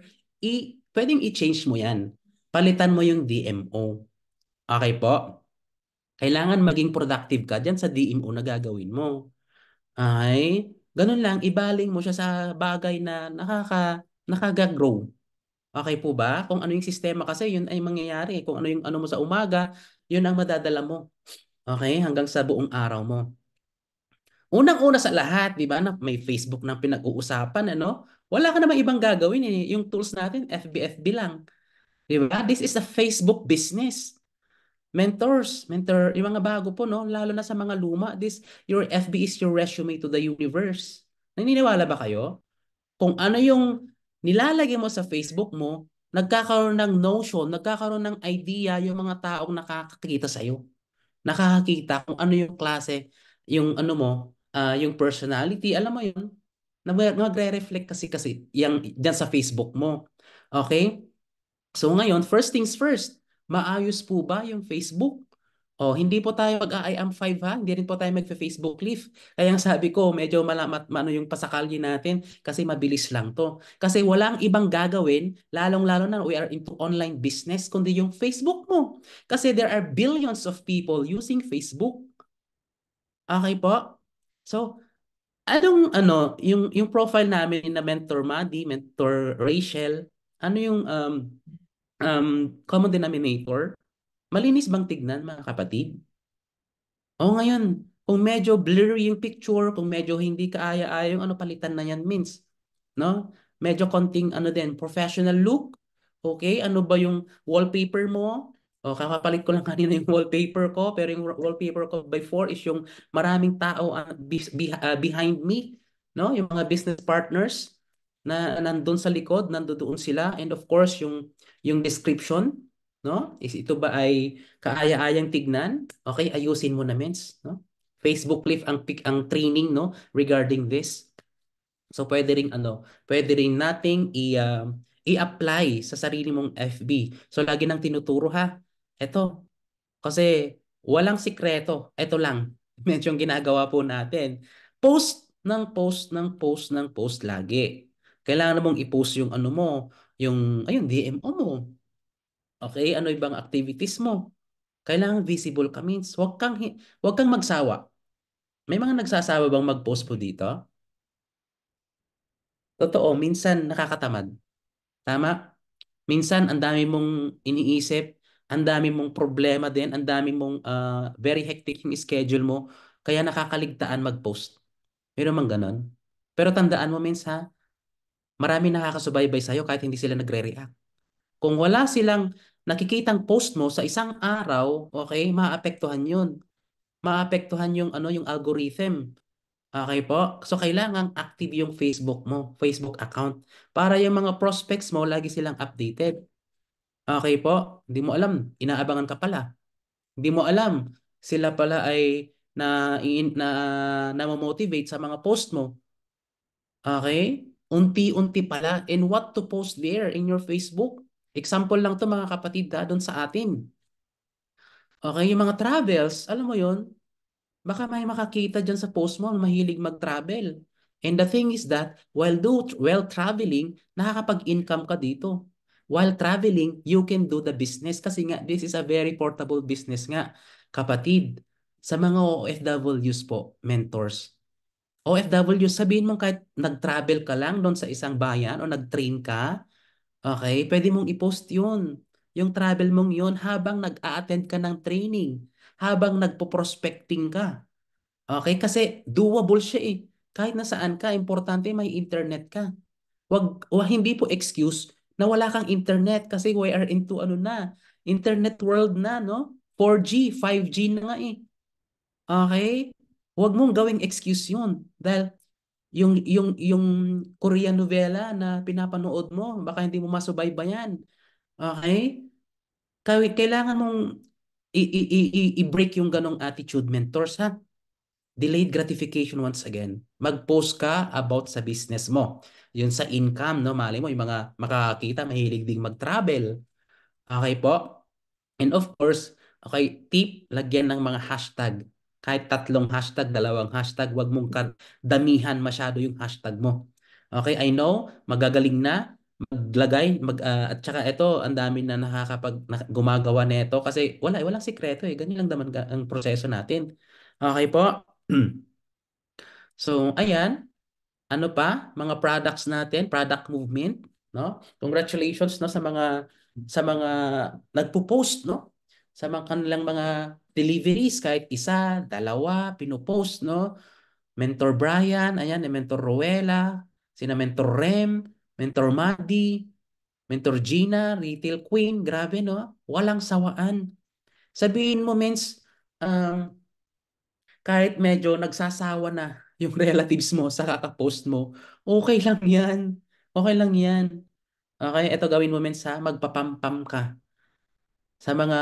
pwedeng i-change mo yan. Palitan mo yung DMO. Okay po? Kailangan maging productive ka dyan sa DMO na gagawin mo. Ay, ganun lang, ibaling mo siya sa bagay na nakaka-grow. Okay po ba? Kung ano yung sistema kasi, yun ay mangyayari. Kung ano yung ano mo sa umaga, yun ang madadala mo. Okay? Hanggang sa buong araw mo. Unang-una sa lahat, di ba, na may Facebook na pinag-uusapan, ano? Wala ka namang ibang gagawin eh. Yung tools natin, FB lang. Di ba? This is a Facebook business. Mentors, mentor, yung mga bago po, no? Lalo na sa mga luma, your FB is your resume to the universe. Naniniwala ba kayo? Kung ano yung nilalagay mo sa Facebook mo, nagkakaroon ng notion, nagkakaroon ng idea yung mga taong nakakakita sa'yo. Nakakakita kung ano yung klase, yung ano mo, yung personality, alam mo yun, nagre-reflect kasi yung dyan sa Facebook mo. Okay? So ngayon, first things first, maayos po ba yung Facebook? O hindi po tayo mag-I am 5 ha, hindi rin po tayo magfe-Facebook Live. Kaya ang sabi ko, medyo malamat ano yung pasakalye natin kasi mabilis lang to. Kasi walang ibang gagawin, lalong-lalo na we are into online business, kundi yung Facebook mo. Kasi there are billions of people using Facebook. Okay po? So, anong ano, yung profile namin na Mentor Madi, Mentor Rachel, ano yung common denominator? Malinis bang tignan, mga kapatid? O ngayon, kung medyo blurry yung picture, kung medyo hindi kaaya-aya yung ano, palitan na yan means. No? Medyo konting ano din, professional look. Okay, ano ba yung wallpaper mo? O kakapalit ko lang kanina yung wallpaper ko, pero yung wallpaper ko before is yung maraming tao behind me, no? Yung mga business partners na nandun sa likod, nandoon sila, and of course yung description, no? Is ito ba ay kaaya-ayang tignan? Okay, ayusin mo na mens, no? Facebook Live ang training, no, regarding this. So pwede ring nating i-apply sa sarili mong FB. So lagi nang tinuturo ha. Ito, kasi walang sikreto. Ito lang. Medyo yung ginagawa po natin. Post ng post ng post ng post lagi. Kailangan mong i-post yung ano mo, yung ayun DMO mo. Okay, ano ibang activities mo? Kailangan visible ka means wag kang magsawa. May mga nagsasawa bang mag-post po dito? Totoo, minsan nakakatamad. Tama? Minsan ang dami mong iniisip, ang dami mong problema din, ang dami mong very hectic yung schedule mo, kaya nakakaligtaan mag-post. Meron mang ganon. Pero tandaan mo, Mins, ha, marami nakakasubaybay sa'yo kahit hindi sila nagre-react. Kung wala silang nakikitang post mo sa isang araw, okay, maapektuhan yun. Maapektuhan yung ano yung algorithm. Okay po? So kailangan active yung Facebook mo, Facebook account para yung mga prospects mo lagi silang updated. Okay po? Hindi mo alam, inaabangan ka pala. Hindi mo alam, sila pala ay na motivate sa mga post mo. Okay? Unti-unti pala. And what to post there in your Facebook? Example lang to mga kapatid ha, doon sa atin. Okay, yung mga travels, alam mo yon, baka may makakita dyan sa post mo, mahilig mag-travel. And the thing is that, while traveling, nakakapag-income ka dito. While traveling, you can do the business. Kasi nga, this is a very portable business nga. Kapatid, sa mga OFWs po, mentors. OFW, sabihin mo kahit nag-travel ka lang doon sa isang bayan o nag-train ka, okay, pwede mong i-post yun. Yung travel mong yun habang nag-a-attend ka ng training, habang nagpo-prospecting ka. Okay, kasi doable siya eh. Kahit nasaan ka, importante may internet ka. Hindi po excuse na wala kang internet kasi we are into ano na, internet world na, no? 4G, 5G na nga eh. Okay? Huwag mong gawing excuse yun. Dahil yung Korean novela na pinapanood mo, baka hindi mo masubaybayan. Okay? Kailangan mong i-break yung ganong attitude, mentors, ha? Delayed gratification once again. Mag-post ka about sa business mo. Yun sa income, no? Mali mo, yung mga makakakita, mahilig ding mag-travel. Okay po? And of course, okay, tip, lagyan ng mga hashtag. Kahit 3 hashtag, 2 hashtag, wag mong damihan masyado yung hashtag mo. Okay, I know, magagaling na, at saka ito, ang dami na gumagawa nito kasi walang sikreto eh. Ganyan lang naman ang proseso natin. Okay po? So, ayan. Ano pa? Mga products natin, product movement, no? Congratulations no sa mga nagpo-post, no? Sa mga kanilang mga deliveries kahit isa, dalawa, pinopost, no? Mentor Brian, ayan, Mentor Rowella, sina Mentor Rem, Mentor Madi, Mentor Gina, Retail Queen, grabe no? Walang sawaan. Sabihin mo, mens, um, kahit medyo nagsasawa na yung relatives mo sa kakapost mo, okay lang yan. Okay lang yan. Okay, ito gawin mo, mens ha, magpapampam ka sa mga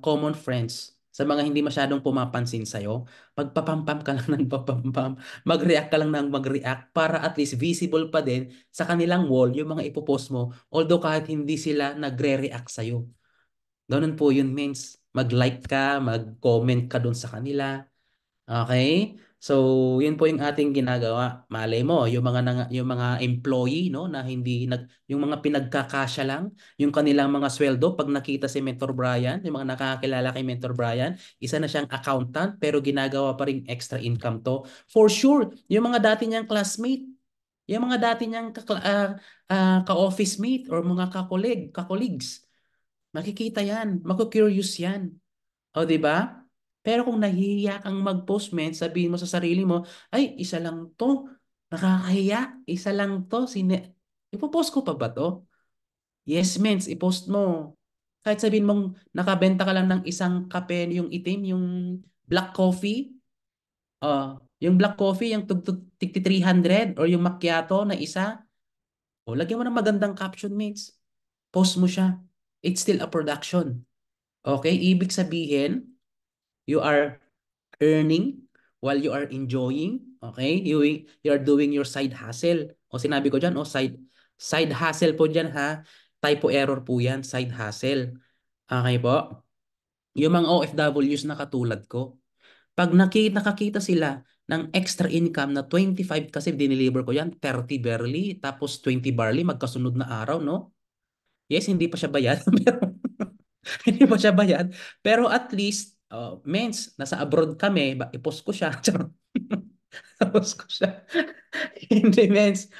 common friends, sa mga hindi masyadong pumapansin sa'yo, magpapampam ka lang ng papampam, mag-react ka lang ng mag-react para at least visible pa din sa kanilang wall yung mga ipopost mo, although kahit hindi sila nagre-react sa'yo. Ganun po yun, means mag-like ka, mag-comment ka dun sa kanila. Okay? So, yun po yung ating ginagawa. Malay mo, yung mga employee no na hindi yung mga pinagkakasya lang, yung kanilang mga sweldo pag nakita si Mentor Brian, yung mga nakakakilala kay Mentor Brian, isa na siyang accountant pero ginagawa pa ring extra income to. For sure, yung mga dati niyang classmate, yung mga dati niyang ka-office mate or mga ka-colleagues, makikita yan, mako-curious yan. O, di ba? Pero kung nahihiya kang mag-post, men, sabihin mo sa sarili mo, ay, isa lang to. Nakakahiya. Isa lang to. Ipopost ko pa ba to? Yes, mens, ipost mo. Kahit sabihin mong nakabenta ka lang ng isang kape, yung itim, yung black coffee. Yung black coffee, yung tigti 300 or yung macchiato na isa. O, lagyan mo ng magandang caption, mates. Post mo siya. It's still a production. Okay? Ibig sabihin, you are earning while you are enjoying. Okay? You are doing your side hustle. O sinabi ko dyan, side hustle po dyan ha. Typo error po yan, side hustle. Okay po? Yung mga OFWs na katulad ko, pag nakakita sila ng extra income na 25 kasi dineliver ko yan, 30 barley, tapos 20 barley, magkasunod na araw, no? Yes, hindi pa siya bayad. Pero hindi pa siya bayad. Pero at least, mens, nasa abroad kami, ipost ko siya. Charot. Ipost ko siya. Hindi, mens.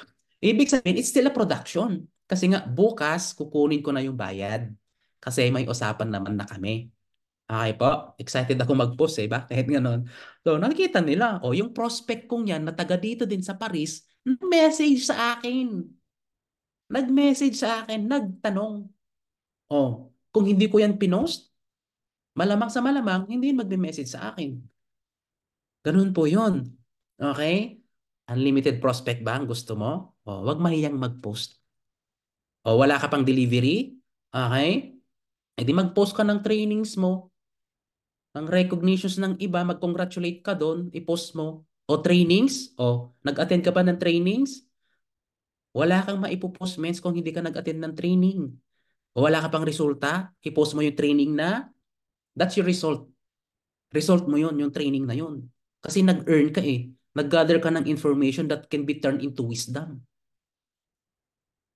Ibig sabihin, it's still a production. Kasi nga, bukas, kukunin ko na yung bayad. Kasi may usapan naman na kami. Okay po? Excited ako mag-post eh. Bakit ganon? So, nakikita nila, yung prospect kong yan na taga dito din sa Paris, nag-message sa akin. Nag-message sa akin, nagtanong. Kung hindi ko yan pinost, malamang sa malamang, hindi yun magme-message sa akin. Ganun po yun. Okay? Unlimited prospect ba ang gusto mo? Wag mahiyang mag-post. Wala ka pang delivery? Okay? E di mag-post ka ng trainings mo, ang recognitions ng iba, mag-congratulate ka doon, i-post mo. Trainings? Nag-attend ka pa ng trainings? Wala kang maipopost, mens, kung hindi ka nag-attend ng training. Wala ka pang resulta, i-post mo yung training na, that's your result. Result mo yun, yung training na yun. Kasi nag-earn ka eh. Nag-gather ka ng information that can be turned into wisdom.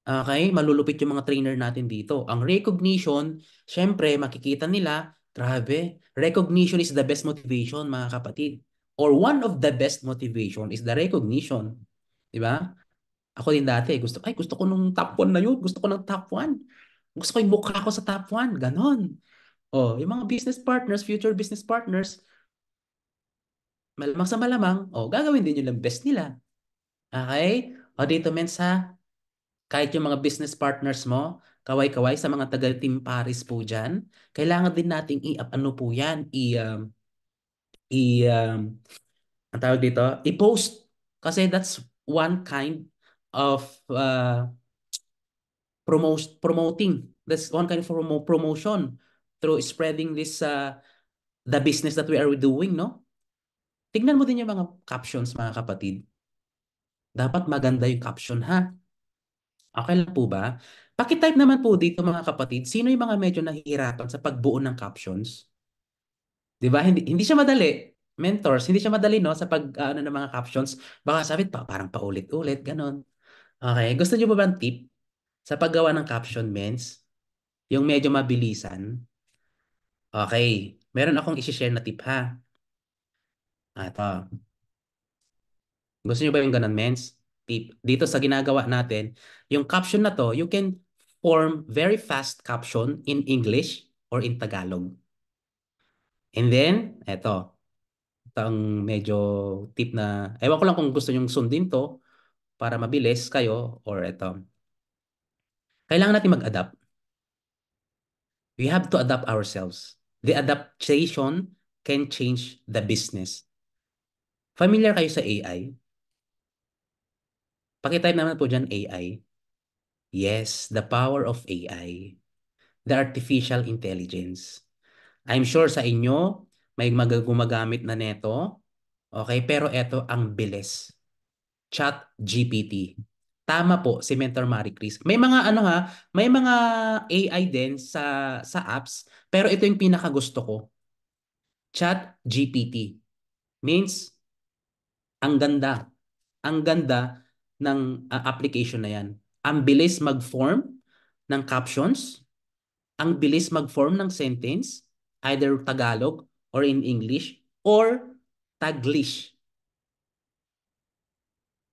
Okay? Malulupit yung mga trainer natin dito. Ang recognition, syempre, makikita nila, grabe, recognition is the best motivation, mga kapatid. Or one of the best motivation is the recognition. Di ba? Ako din dati, gusto ko nung top 1 na yun. Gusto ko ng top 1. Gusto ko yung mukha ko sa top 1. Ganon. Yung mga business partners, future business partners, malamang sa malamang, gagawin din yung best nila. Okay? Dito, Mensa, kahit yung mga business partners mo, kaway-kaway sa mga taga-Team Paris po dyan, kailangan din nating ano po yan, ang tawag dito, i-post. Kasi that's one kind of promoting. That's one kind of promotion through spreading the business that we are doing, no? Tignan mo din yung mga captions, mga kapatid. Dapat maganda yung caption, ha? Okay lang po ba? Paki-type naman po dito mga kapatid, sino yung mga medyo nahihirapan sa pagbuo ng captions? 'Di ba? Hindi siya madali. Mentors, hindi siya madali no sa pag ano ng mga captions. Baka sabi parang paulit-ulit, ganun. Okay, gusto niyo ba bang tip? Sa paggawa ng caption, mens, yung medyo mabilisan, okay, meron akong isi-share na tip ha. Ito. Gusto niyo ba yung ganun, mens? Tip. Dito sa ginagawa natin, yung caption na to, you can form very fast caption in English or in Tagalog. And then, ito ang medyo tip na, ewan ko lang kung gusto nyong sundin to para mabilis kayo or ito. Kailangan natin mag-adapt. We have to adapt ourselves. The adaptation can change the business. Familiar kayo sa AI? Pakitype naman po dyan AI. Yes, the power of AI. The artificial intelligence. I'm sure sa inyo, may gumagamit na neto. Okay, pero eto ang bilis. Chat GPT. Tama po si Mentor Marie Chris. May mga ano ha, may mga AI din sa apps, pero ito yung pinakagusto ko. Chat GPT means ang ganda. Ang ganda ng application na yan. Ang bilis mag-form ng captions, ang bilis mag-form ng sentence, either Tagalog or in English or Taglish.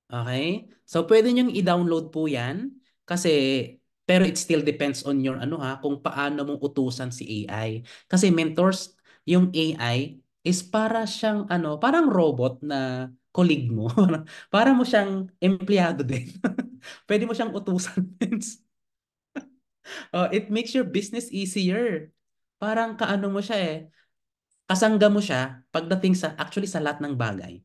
Okay? So pwede niyong i-download po 'yan kasi pero it still depends on your ano ha kung paano mong utusan si AI. Kasi mentors, yung AI is para siyang ano, parang robot na colleague mo. Para mo siyang empleyado din. Pwede mo siyang utusan. It makes your business easier. Parang kaano mo siya eh. Kasangga mo siya pagdating sa actually sa lahat ng bagay.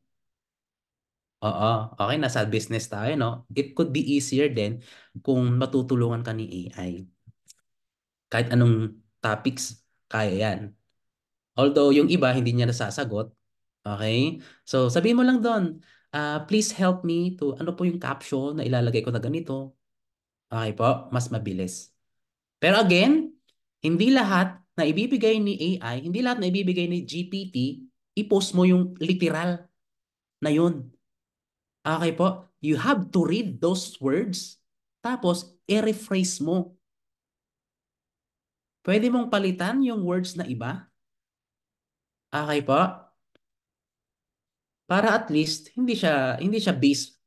Oo, okay, nasa business tayo, no? It could be easier din kung matutulungan ka ni AI. Kahit anong topics, kaya yan. Although yung iba hindi niya nasasagot, okay? So sabihin mo lang doon, please help me to, ano po yung caption na ilalagay ko na ganito? Okay po, mas mabilis. Pero again, hindi lahat na ibibigay ni AI, hindi lahat na ibibigay ni GPT, i-post mo yung literal na yun. Okay po, you have to read those words, tapos i-rephrase mo. Pwede mong palitan yung words na iba. Okay po, para at least hindi siya based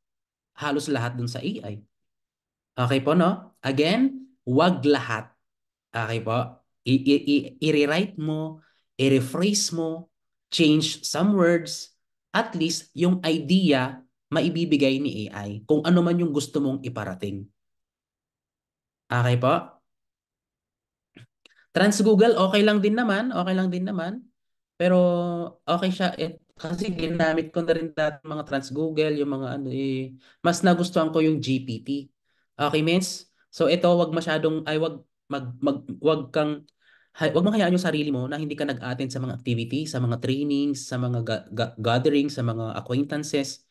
halos lahat dun sa AI. Okay po, no? Again, wag lahat. Okay po? I-rewrite mo, i-rephrase mo, change some words, at least yung idea maibibigay ni AI kung ano man yung gusto mong iparating. Okay po? Trans Google, okay lang din naman, okay lang din naman. Pero okay siya kasi ginamit ko na rin dati mga Trans Google, yung mga ano mas nagustuhan ko yung GPT. Okay, Mens? So ito, wag masyadong ay wag kang wag mo hayaan yung sarili mo na hindi ka nag-attend sa mga activity, sa mga trainings, sa mga gatherings, sa mga acquaintances.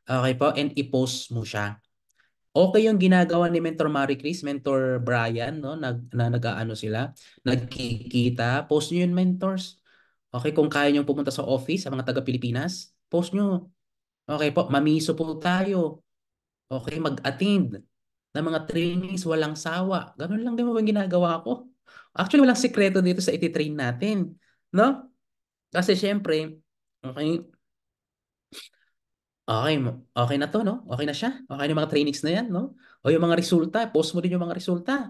Okay po, and i-post mo siya. Okay yung ginagawa ni Mentor Marie Chris, Mentor Brian, no? Nag-aano sila, nagkikita. Post nyo yun, mentors. Okay, kung kaya nyo pumunta sa office, sa mga taga-Pilipinas, post nyo. Okay po, mamiso po tayo. Okay, mag-attend ng mga trainings, walang sawa. Ganun lang din mo yung ginagawa ko. Actually, walang sekreto dito sa iti-train natin. No? Kasi syempre, okay, okay, okay na to, no? Okay na siya. Okay na yung mga trainings na yan, no? O yung mga resulta, post mo din yung mga resulta.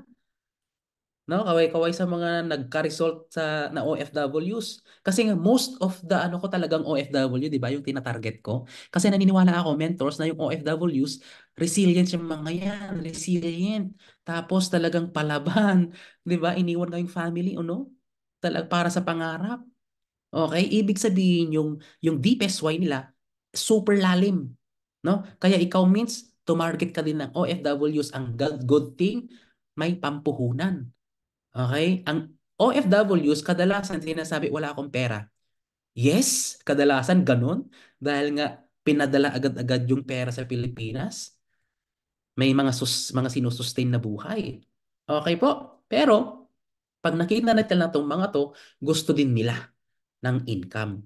No, kaway-kaway sa mga nagka-result sa na OFWs. Kasi nga most of the ano ko talagang OFW, 'di ba, yung tina-target ko. Kasi naniniwala ako, mentors, na yung OFWs, resilient yung mga yan, resilient. Tapos talagang palaban, 'di ba? Iniwan nga yung family, ano? Para sa pangarap. Okay, ibig sabihin yung deepest why nila super lalim, no? Kaya ikaw means to-market ka din ng OFWs, ang good thing, may pampuhunan. Okay? Ang OFWs, kadalasan sinasabi, wala akong pera. Yes, kadalasan ganun. Dahil nga, pinadala agad-agad yung pera sa Pilipinas. May mga sinusustain na buhay. Okay po? Pero, pag nakita natin na itong mga to, gusto din nila ng income.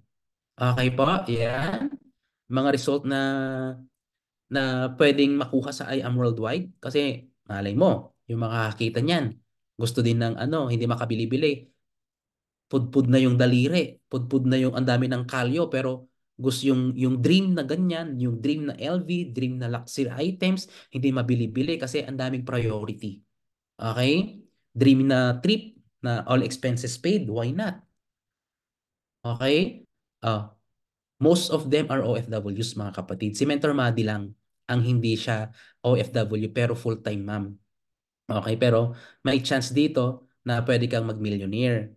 Okay po? Yan. Mga result na pwedeng makuha sa I Am Worldwide. Kasi, malay mo, yung makakakita niyan. Gusto din ng ano, hindi makabili-bili. Pudpud na yung daliri, pudpud na yung ang dami ng kalyo, pero gusto yung dream na ganyan, yung dream na LV, dream na luxury items, hindi mabili-bili kasi ang daming priority. Okay? Dream na trip na all expenses paid, why not? Okay? Ah, most of them are OFWs mga kapatid. Si Mentor Madi lang ang hindi siya OFW pero full-time ma'am. Okay, pero may chance dito na pwede kang mag-millionaire.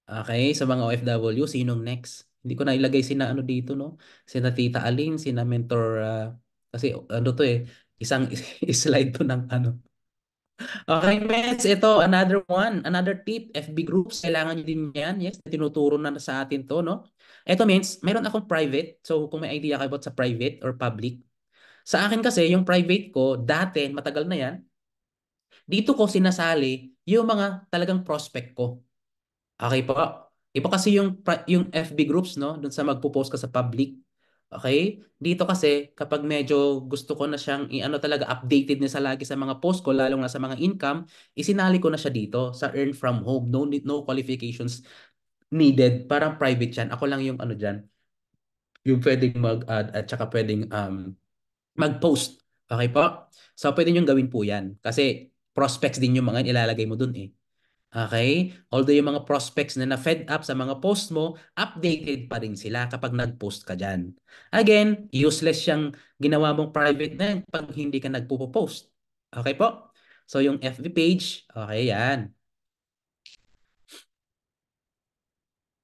Okay, sa mga OFW, sinong next? Hindi ko na ilagay sina ano dito, no? Sina Tita Aline, sina Mentor, kasi ano to eh, isang slide to ng ano. Okay, Mets, ito, another one, another tip, FB groups, kailangan nyo din yan. Yes, tinuturo na sa atin to, no? Ito, Mets, meron akong private. So, kung may idea kayo about sa private or public, sa akin kasi, yung private ko, dati, matagal na yan, dito ko sinasali yung mga talagang prospect ko. Okay po. Iba kasi yung FB groups no, doon sa magpo-post ka sa public. Okay? Dito kasi kapag medyo gusto ko na siyang i-ano talaga updated na sa lagi sa mga post ko lalong na sa mga income, isinali ko na siya dito sa earn from home. No qualifications needed. Parang private 'yan. Ako lang yung ano diyan, yung pwedeng mag-add at saka pwedeng mag-post. Okay po? So pwede niyo gawin po 'yan kasi prospects din yung mga ilalagay mo doon eh. Okay? Although yung mga prospects na na-fed up sa mga post mo, updated pa rin sila kapag nag-post ka dyan. Again, useless siyang ginawa mong private na yan pag hindi ka nagpo-post. Okay po? So yung FB page, okay yan.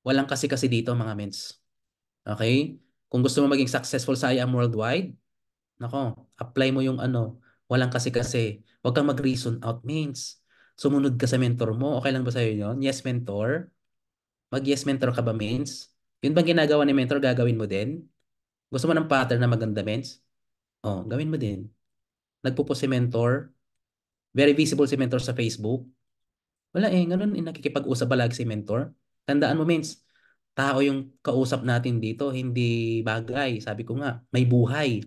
Walang kasi-kasi dito mga mens. Okay? Kung gusto mo maging successful sa IAM Worldwide, nako, apply mo yung ano, walang kasi-kasi. Huwag kang mag-reason out means. Sumunod ka sa mentor mo. Okay lang ba sa'yo yun? Yes, mentor. Mag-yes mentor ka ba, Mens? Yun bang ginagawa ni mentor, gagawin mo din? Gusto mo ng pattern na maganda, Mens? Oh, gawin mo din. Nagpo-post si mentor. Very visible si mentor sa Facebook. Wala eh, ganun eh, nakikipag-usap ba lagi si mentor? Tandaan mo, Mens, tao yung kausap natin dito, hindi bagay. Sabi ko nga, may buhay.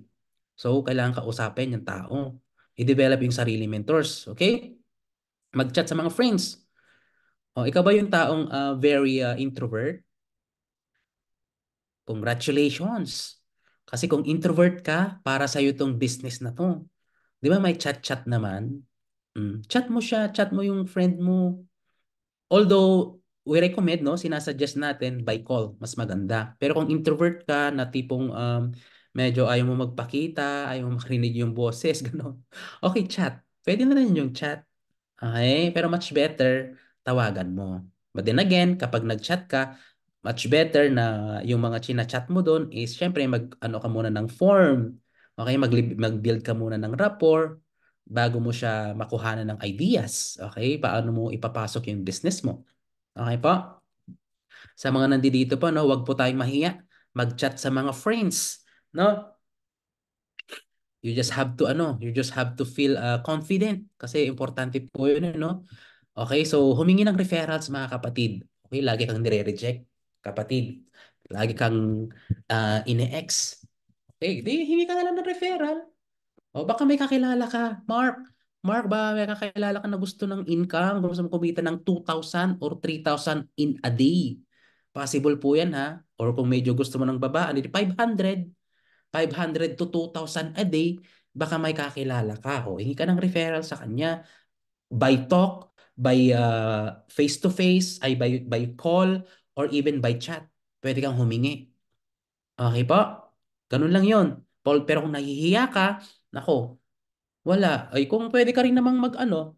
So, kailangan kausapin yung tao. I-develop yung sarili mentors, okay? Mag-chat sa mga friends. Oh, ikaw ba yung taong very introvert? Congratulations! Kasi kung introvert ka, para sa'yo tong business na to. Di ba may chat-chat naman? Chat mo siya, chat mo yung friend mo. Although, we recommend, no, sinasuggest natin by call, mas maganda. Pero kung introvert ka, na tipong medyo ayaw mo magpakita, ayaw mo makarinig yung boses, gano'n. Okay, chat. Pwede na rin yung chat. Okay, pero much better tawagan mo. But then again, kapag nag-chat ka, much better na yung mga china-chat mo doon is syempre mag-ano ka muna ng form. Okay, mag-build ka muna ng rapport bago mo siya makuhanan ng ideas. Okay, paano mo ipapasok yung business mo. Okay po? Sa mga nandito po, no, wag po tayong mahiya. Mag-chat sa mga friends, no? You just have to feel confident kasi importante po yun, no? Okay, so humingi ng referrals mga kapatid. Okay, lagi kang nire-reject, kapatid. Lagi kang ine-ex. Okay, di hingi ka na lang ng referral. O baka may kakilala ka, Mark. Mark, ba may kakilala ka na gusto ng income, gusto mo kumita ng 2,000 or 3,000 in a day. Possible po yan ha. Or kung medyo gusto mo ng babaan, di 500 to 2,000 a day, baka may kakilala ka. O hingi ka ng referral sa kanya by talk, by face-to-face, ay by call, or even by chat. Pwede kang humingi. Okay po? Ganun lang yon. Paul, pero kung nahihiya ka, nako, wala. Ay, kung pwede ka rin namang mag-ano,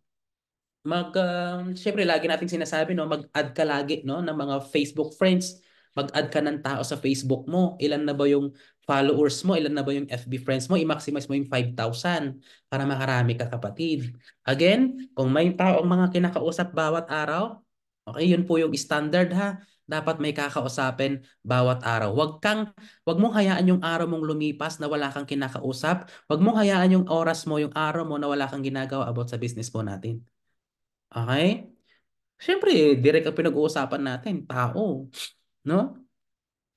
syempre lagi nating sinasabi no, mag-add ka lagi no ng mga Facebook friends. Mag-add ka ng tao sa Facebook mo. Ilan na ba yung followers mo? Ilan na ba yung FB friends mo? I-maximize mo yung 5,000 para makarami ka kapatid. Again, kung may taong mga kinakausap bawat araw, okay, yun po yung standard ha. Dapat may kakausapin bawat araw. Wag mong hayaan yung araw mong lumipas na wala kang kinakausap. Wag mong hayaan yung oras mo, yung araw mo na wala kang ginagawa about sa business mo natin. Okay? Siyempre, direct ang pinag-uusapan natin, tao, no?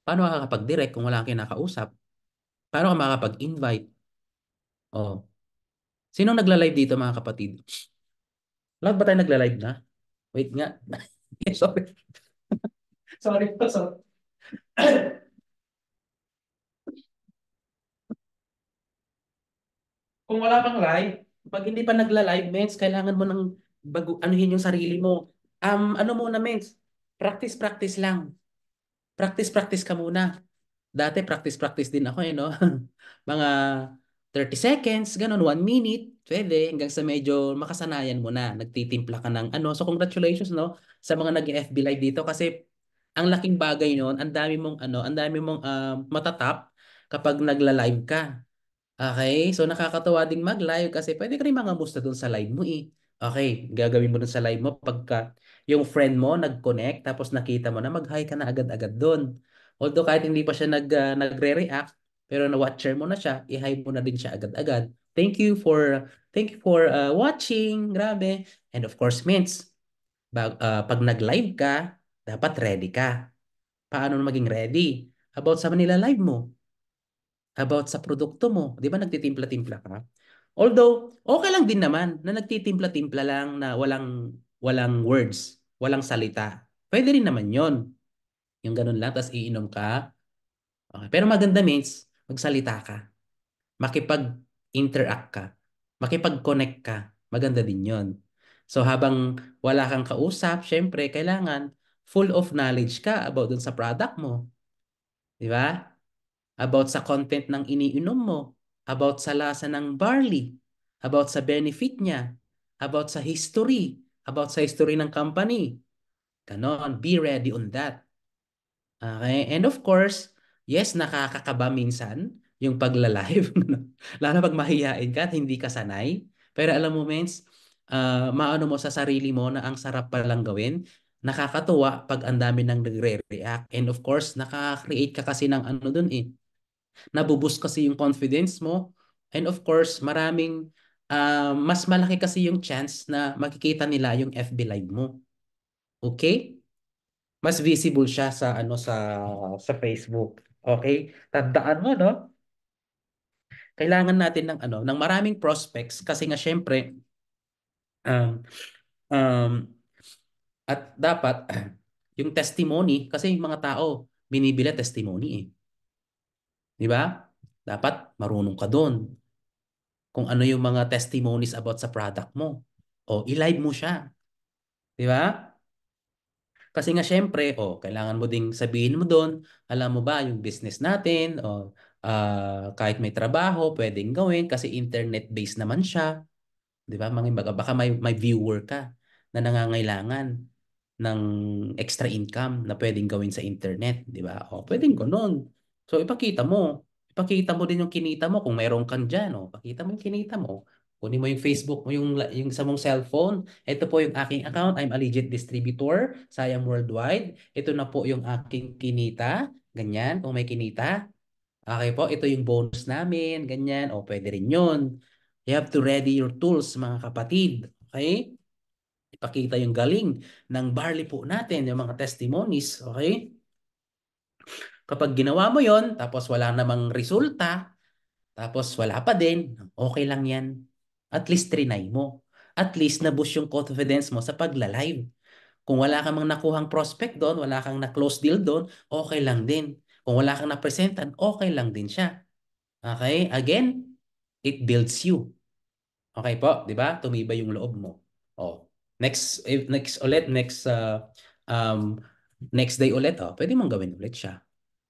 Paano ka kapag-direct kung wala kang kinakausap? Paano ka makakapag-invite? Oh. Sinong nagla-live dito mga kapatid? Lahat ba tayo nagla-live na? Wait nga. Sorry. Sorry po, sorry. Kung wala pang live, pag hindi pa nagla-live, mens, kailangan mo ng anuhin yung sarili mo. Ano muna, mens? Practice lang. Practice ka muna. Dati practice din ako eh, no? Mga 30 seconds, ganun, 1 minute, pwede, hanggang sa medyo makasanayan mo na. Nagtitimpla ka ng ano. So congratulations, no? Sa mga nag-FB live dito kasi ang laking bagay noon, ang dami mong ano, ang dami mong matatap kapag nagla-live ka. Okay, so nakakatuwa ding mag-live kasi pwede ka rin mangamusta dun sa live mo eh. Okay, gagawin mo dun sa live mo pagka yung friend mo nag-connect tapos nakita mo na mag-hi ka na agad-agad dun. Although kahit hindi pa siya nagre-react, pero na-watcher mo na siya, i-hi mo na din siya agad-agad. Thank you for watching. Grabe. And of course, Mints, pag nag-live ka, dapat ready ka. Paano maging ready? About sa Manila Live mo, about sa produkto mo. Di ba nagtitimpla-timpla ka? Although, okay lang din naman na nagtitimpla-timpla lang na walang words, walang salita. Pwede rin naman yon. Yung ganun lang, tapos iinom ka. Okay. Pero maganda means, magsalita ka. Makipag-interact ka. Makipag-connect ka. Maganda din yon. So habang wala kang kausap, syempre, kailangan full of knowledge ka about dun sa product mo. Di ba? About sa content ng iniinom mo, about sa lasa ng barley, about sa benefit niya, about sa history, about sa history ng company. Ganon, be ready on that. Okay? And of course, yes, nakakakaba minsan yung pagla-live. Lalo pag mahihain ka at hindi ka sanay. Pero alam mo, mens, maano mo sa sarili mo na ang sarap palang gawin. Nakakatuwa pag ang dami nang nagre-react. And of course, nakaka-create ka kasi ng ano dun eh, nabuboost kasi yung confidence mo. And of course, mas malaki kasi yung chance na makikita nila yung FB Live mo. Okay? Mas visible siya sa ano sa Facebook. Okay? Tandaan mo, no? Kailangan natin ng ano, ng maraming prospects kasi nga syempre um, um, at dapat yung testimony kasi yung mga tao binibili testimony eh. Di ba? Dapat marunong ka doon kung ano yung mga testimonies about sa product mo. O, i-live mo siya. Di ba? Kasi nga syempre, kailangan mo ding sabihin mo doon, alam mo ba yung business natin, kahit may trabaho, pwedeng gawin kasi internet-based naman siya. Di ba? Baka may viewer ka na nangangailangan ng extra income na pwedeng gawin sa internet, di ba? O, pwedeng ganun. So, ipakita mo. Ipakita mo din yung kinita mo kung mayroon kang dyan. O, pakita mo yung kinita mo. Kunin mo yung Facebook mo, yung sa mong cellphone. Ito po yung aking account. I'm a legit distributor. Sayang Worldwide. Ito na po yung aking kinita. Ganyan, kung may kinita. Okay po, ito yung bonus namin. Ganyan. O, pwede rin yun. You have to ready your tools, mga kapatid. Okay? Ipakita yung galing ng barley po natin, yung mga testimonies, okay? Kapag ginawa mo yon, tapos wala namang resulta, tapos wala pa din, okay lang yan. At least trinay mo. At least na-boost yung confidence mo sa pagla-live. Kung wala kang mga nakuhang prospect doon, wala kang na-close deal doon, okay lang din. Kung wala kang na-presentan, okay lang din siya. Okay? Again, it builds you. Okay po, 'di ba? Tumibay yung loob mo. Oh. Um next day ulit, pwede mong gawin ulit siya.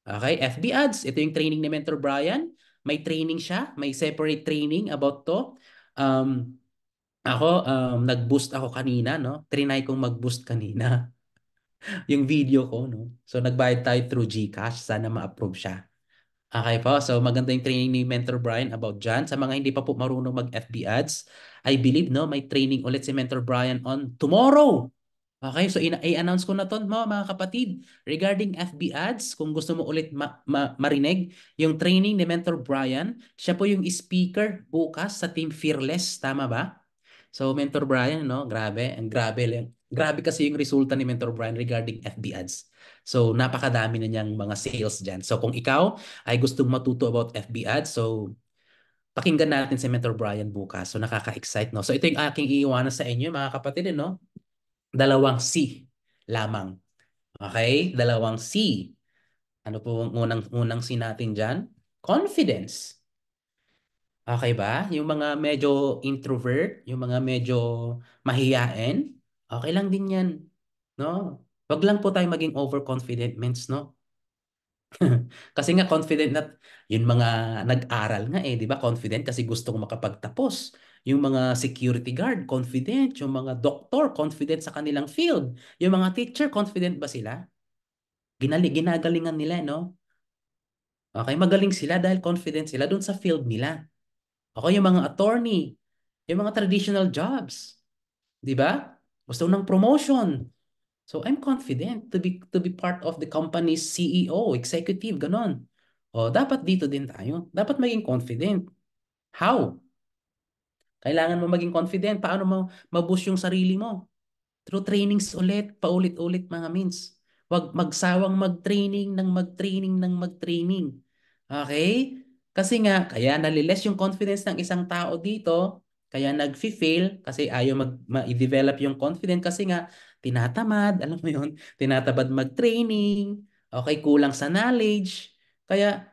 Okay, FB ads, ito yung training ni Mentor Brian. May training siya, may separate training about to. Um ako nag-boost ako kanina, no? Trinay kong mag-boost kanina yung video ko, no? So nagbayad tayo through GCash, sana ma-approve siya. Okay po. So maganda yung training ni Mentor Brian about dyan. Sa mga hindi pa po marunong mag-FB ads, I believe no, may training ulit si Mentor Brian on tomorrow. Okay, so i-announce ko na to mga kapatid regarding FB ads. Kung gusto mo ulit marinig yung training ni Mentor Brian, siya po yung speaker bukas sa Team Fearless. Tama ba? So Mentor Brian, no? Grabe. Ang grabe lang. Grabe kasi yung resulta ni Mentor Brian regarding FB ads. So napakadami na niyang mga sales dyan. So kung ikaw ay gustong matuto about FB ads, so Pakinggan natin si Mentor Brian bukas. So nakaka-excite, no? So ito yung aking iiwanan sa inyo, mga kapatid, no? Dalawang C lamang. Okay? Dalawang C. Ano po ang unang C natin dyan? Confidence. Okay ba? Yung mga medyo introvert, yung mga medyo mahiyain, okay lang din yan. No? Wag lang po tayo maging overconfident, mens, no? Kasi nga confident na yung mga nag-aral nga di ba? Confident kasi gustong makapagtapos. Yung mga security guard, confident. Yung mga doktor, confident sa kanilang field. Yung mga teacher, confident ba sila? Ginagalingan nila, no? Okay, magaling sila dahil confident sila dun sa field nila. Okay, yung mga attorney, yung mga traditional jobs, 'di ba? Gusto ng promotion. So I'm confident to be part of the company's CEO, executive, ganon. O dapat dito din tayo. Dapat maging confident. How? Kailangan mo maging confident. Paano mo ma-boost yung sarili mo? Through trainings ulit, paulit-ulit mga mins. Huwag magsawang mag-training ng mag-training ng mag-training. Okay? Kasi nga, kaya naliles yung confidence ng isang tao dito, kaya nag-fail kasi ayaw ma-develop yung confidence kasi nga tinatamad, alam mo yun, tinatamad mag-training, okay, kulang sa knowledge, kaya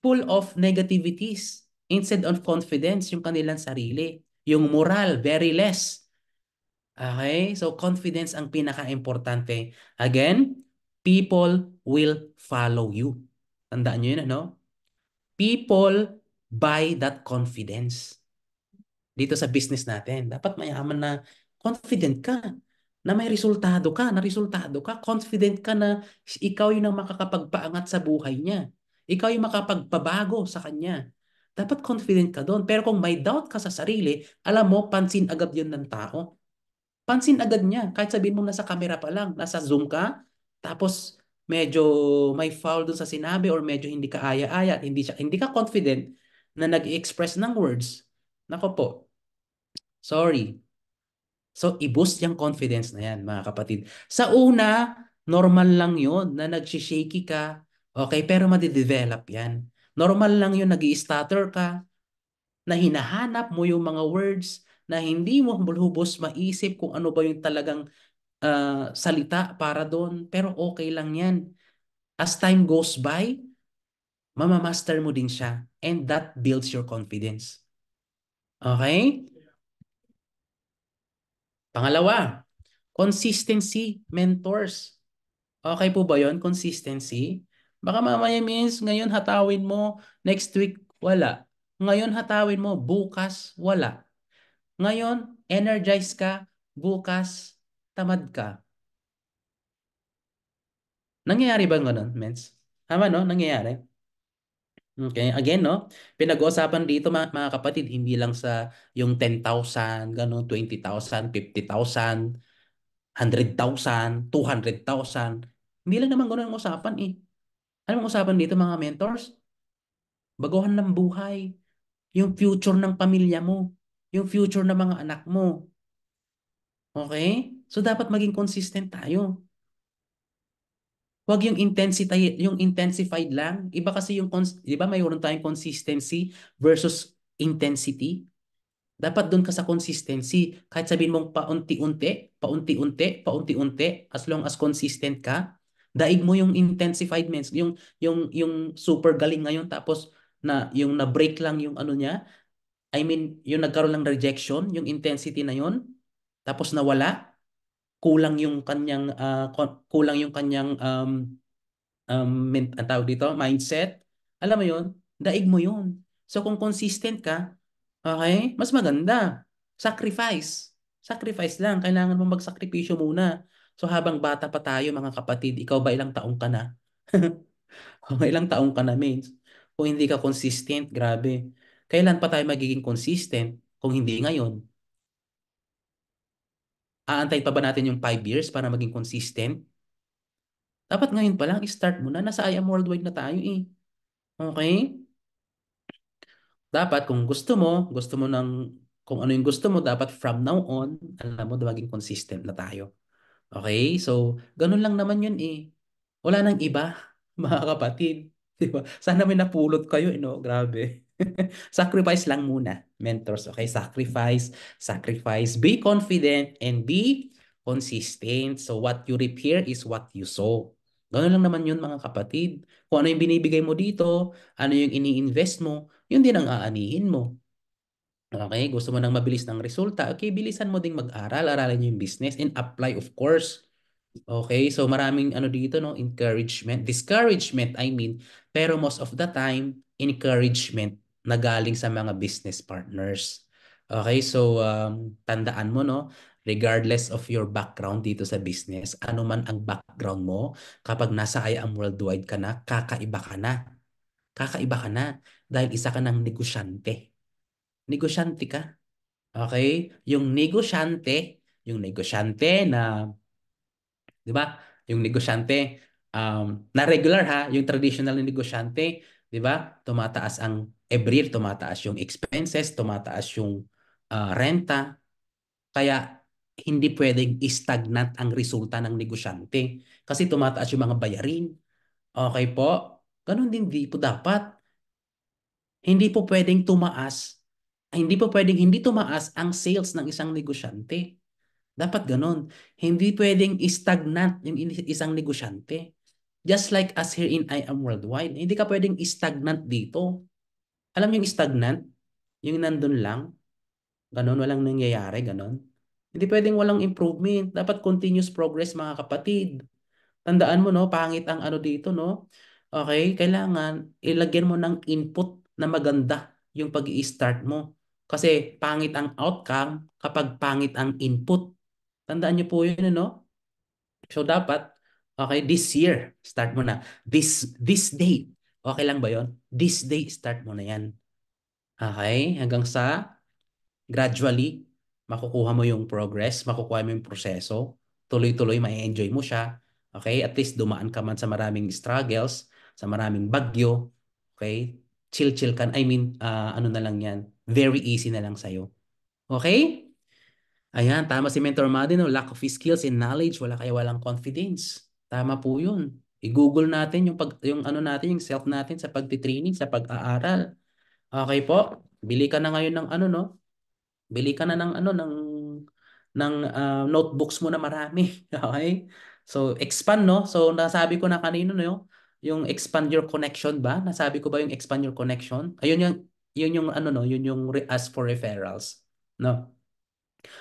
full of negativities instead of confidence yung kanilang sarili. Yung moral, very less. Okay? So confidence ang pinaka-importante. Again, people will follow you. Tandaan nyo yun, ano? People buy that confidence. Dito sa business natin, dapat mayaman na confident ka, na may resultado ka, confident ka na ikaw yung ang makakapagpaangat sa buhay niya. Ikaw yung makapagpabago sa kanya. Dapat confident ka doon. Pero kung may doubt ka sa sarili, alam mo, pansin agad yun ng tao. Pansin agad niya. Kahit sabihin mo nasa camera pa lang, nasa Zoom ka, tapos medyo may foul dun sa sinabi or medyo hindi ka aya-aya, at hindi ka confident na nag-express ng words. Nako po, sorry. So, i-boost yung confidence na yan, mga kapatid. Sa una, normal lang yun na nagsishaky ka. Okay, pero madidevelop yan. Normal lang yun, nag-i-stutter ka, na hinahanap mo yung mga words na hindi mo lubos maisip kung ano ba yung talagang salita para doon. Pero okay lang yan. As time goes by, mamamaster mo din siya. And that builds your confidence. Okay? Pangalawa, consistency, mentors. Okay po ba yon? Consistency? Baka mamaya means ngayon hatawin mo, next week wala. Ngayon hatawin mo, bukas wala. Ngayon, energize ka, bukas tamad ka. Nangyayari ba ganun, mens? Tama, no? Nangyayari. Okay, again, no? Pinag-uusapan dito mga kapatid, hindi lang sa yung 10,000, gano'n, 20,000, 50,000, 100,000, 200,000. Hindi lang naman gano'n ang usapan eh. Ano ang usapan dito mga mentors? Baguhan ng buhay, yung future ng pamilya mo, yung future ng mga anak mo. Okay? So dapat maging consistent tayo. Huwag yung intensity, yung intensified lang. Iba kasi yung, 'di ba mayroon tayong consistency versus intensity. Dapat doon ka sa consistency. Kahit sabihin mong paunti-unti, paunti-unti, paunti-unti, as long as consistent ka, daig mo yung intensified means, yung super galing ngayon tapos na yung na-break lang yung ano niya, I mean, yung nagkaroon lang rejection, yung intensity na yun, tapos nawala, kulang yung kanyang kulang yung kanyang ang tawag dito, mindset. Alam mo yun, daig mo yun. So kung consistent ka, okay, mas maganda. Sacrifice. Sacrifice lang. Kailangan mo magsakripisyo muna. So habang bata pa tayo mga kapatid, ikaw ba ilang taong ka na? Ilang taong ka na means. Kung hindi ka consistent, grabe. Kailan pa tayo magiging consistent kung hindi ngayon? Aantay pa ba natin yung 5 years para maging consistent? Dapat ngayon pa lang, start mo na. Nasa I am worldwide na tayo eh. Okay? Dapat kung gusto mo ng kung ano yung gusto mo, dapat from now on, alam mo, maging consistent na tayo. Okay? So, ganun lang naman yun eh. Wala nang iba, mga kapatid. Di ba? Sana may napulot kayo, no? Grabe. Sacrifice lang muna, mentors. Okay, sacrifice, sacrifice. Be confident and be consistent. So what you reap here is what you sow. Ganoon lang naman yun mga kapatid. Kung ano yung binibigay mo dito, ano yung ini-invest mo, yun din ang aanihin mo. Okay, gusto mo ng mabilis ng resulta, okay, bilisan mo ding mag-aral, aralin yung business and apply of course. Okay, so maraming ano dito no, encouragement, discouragement I mean, pero most of the time encouragement na galing sa mga business partners. Okay, so tandaan mo no, regardless of your background dito sa business, ano man ang background mo, kapag nasa I Am Worldwide ka na, kakaiba ka na. Kakaiba ka na dahil isa ka ng negosyante. Negosyante ka. Okay? Yung negosyante na 'di ba? Yung negosyante na regular ha, yung traditional na negosyante, 'di ba? Tumataas ang every year tumataas yung expenses, tumataas yung renta, kaya hindi pwedeng stagnant ang resulta ng negosyante kasi tumataas yung mga bayarin. Okay po? Ganun din di po dapat. Hindi po pwedeng tumaas, hindi po pwedeng hindi tumaas ang sales ng isang negosyante. Dapat ganun. Hindi pwedeng stagnant yung isang negosyante. Just like us here in I Am Worldwide, hindi ka pwedeng stagnant dito. Alam yung stagnant? Yung nandun lang, ganun, walang nangyayari, ganun. Hindi pwedeng walang improvement. Dapat continuous progress, mga kapatid. Tandaan mo, no, pangit ang ano dito, no? Okay, kailangan ilagyan mo ng input na maganda yung pag-i-start mo. Kasi pangit ang outcome kapag pangit ang input. Tandaan niyo po yun, no? So dapat, okay, this year, start mo na. This day, okay lang ba yon? This day, start mo na yan. Okay, hanggang sa gradually, makukuha mo yung progress, makukuha mo yung proseso, tuloy-tuloy, ma-enjoy mo siya. Okay, at least dumaan ka man sa maraming struggles, sa maraming bagyo. Okay, chill-chill ka. I mean, ano na lang yan, very easy na lang sa'yo. Okay? Ayan, tama si Mentor Madin, no? Lack of skills and knowledge, wala kaya walang confidence. Tama po yun. I-google natin yung ano natin, yung self natin sa pagtitraining, sa pag-aaral. Okay po? Bili ka na ngayon ng ano, no? Bili ka na ng ano, ng notebooks mo na marami. Okay? So, expand, no? So, nasabi ko na kanino, no? Yung expand your connection ba? Nasabi ko ba yung expand your connection? Ayun yun yung ano, no? Yun yung ask for referrals. No?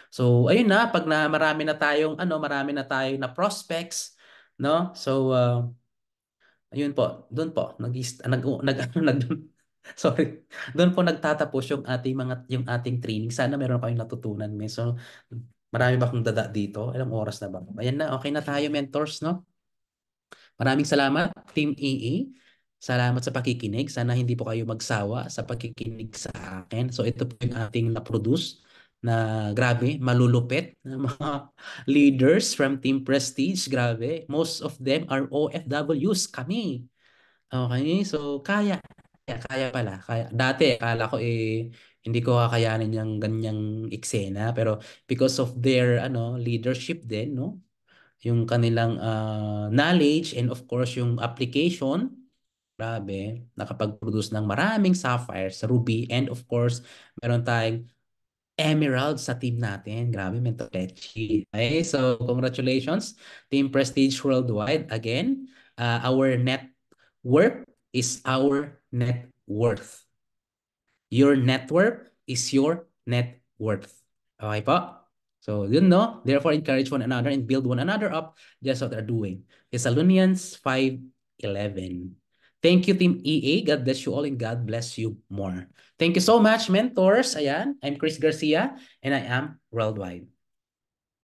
So, ayun na, pag na marami na tayong na prospects, no? So, ayun po, doon po nag sorry. Doon po nagtatapos yung ating training. Sana meron kayong natutunan, men. So, marami ba akong dada dito? Ilang oras na ba? Ayan na, okay na tayo, mentors, no? Maraming salamat, Team EE. Salamat sa pakikinig. Sana hindi po kayo magsawa sa pakikinig sa akin. So ito po yung ating na-produce na grabe, malulupit na mga leaders from Team Prestige. Grabe. Most of them are OFWs. Kami. Okay, so kaya pala. Kaya, dati, akala ko hindi ko kakayanin yung ganyang eksena. Pero because of their leadership din, no? Yung kanilang knowledge and of course yung application, grabe, nakapag-produce ng maraming sapphires, ruby, and of course, meron tayong emerald sa team natin. Grabe, mentorechi. Okay, so congratulations, Team Prestige Worldwide. Again, our net worth is our net worth. Your network is your net worth. Okay po? So, yun no? Therefore, encourage one another and build one another up just what they're doing. Thessalonians 5:11. Thank you, Team EA. God bless you all and God bless you more. Thank you so much, mentors. Ayan, I'm Chris Garcia and I am Worldwide.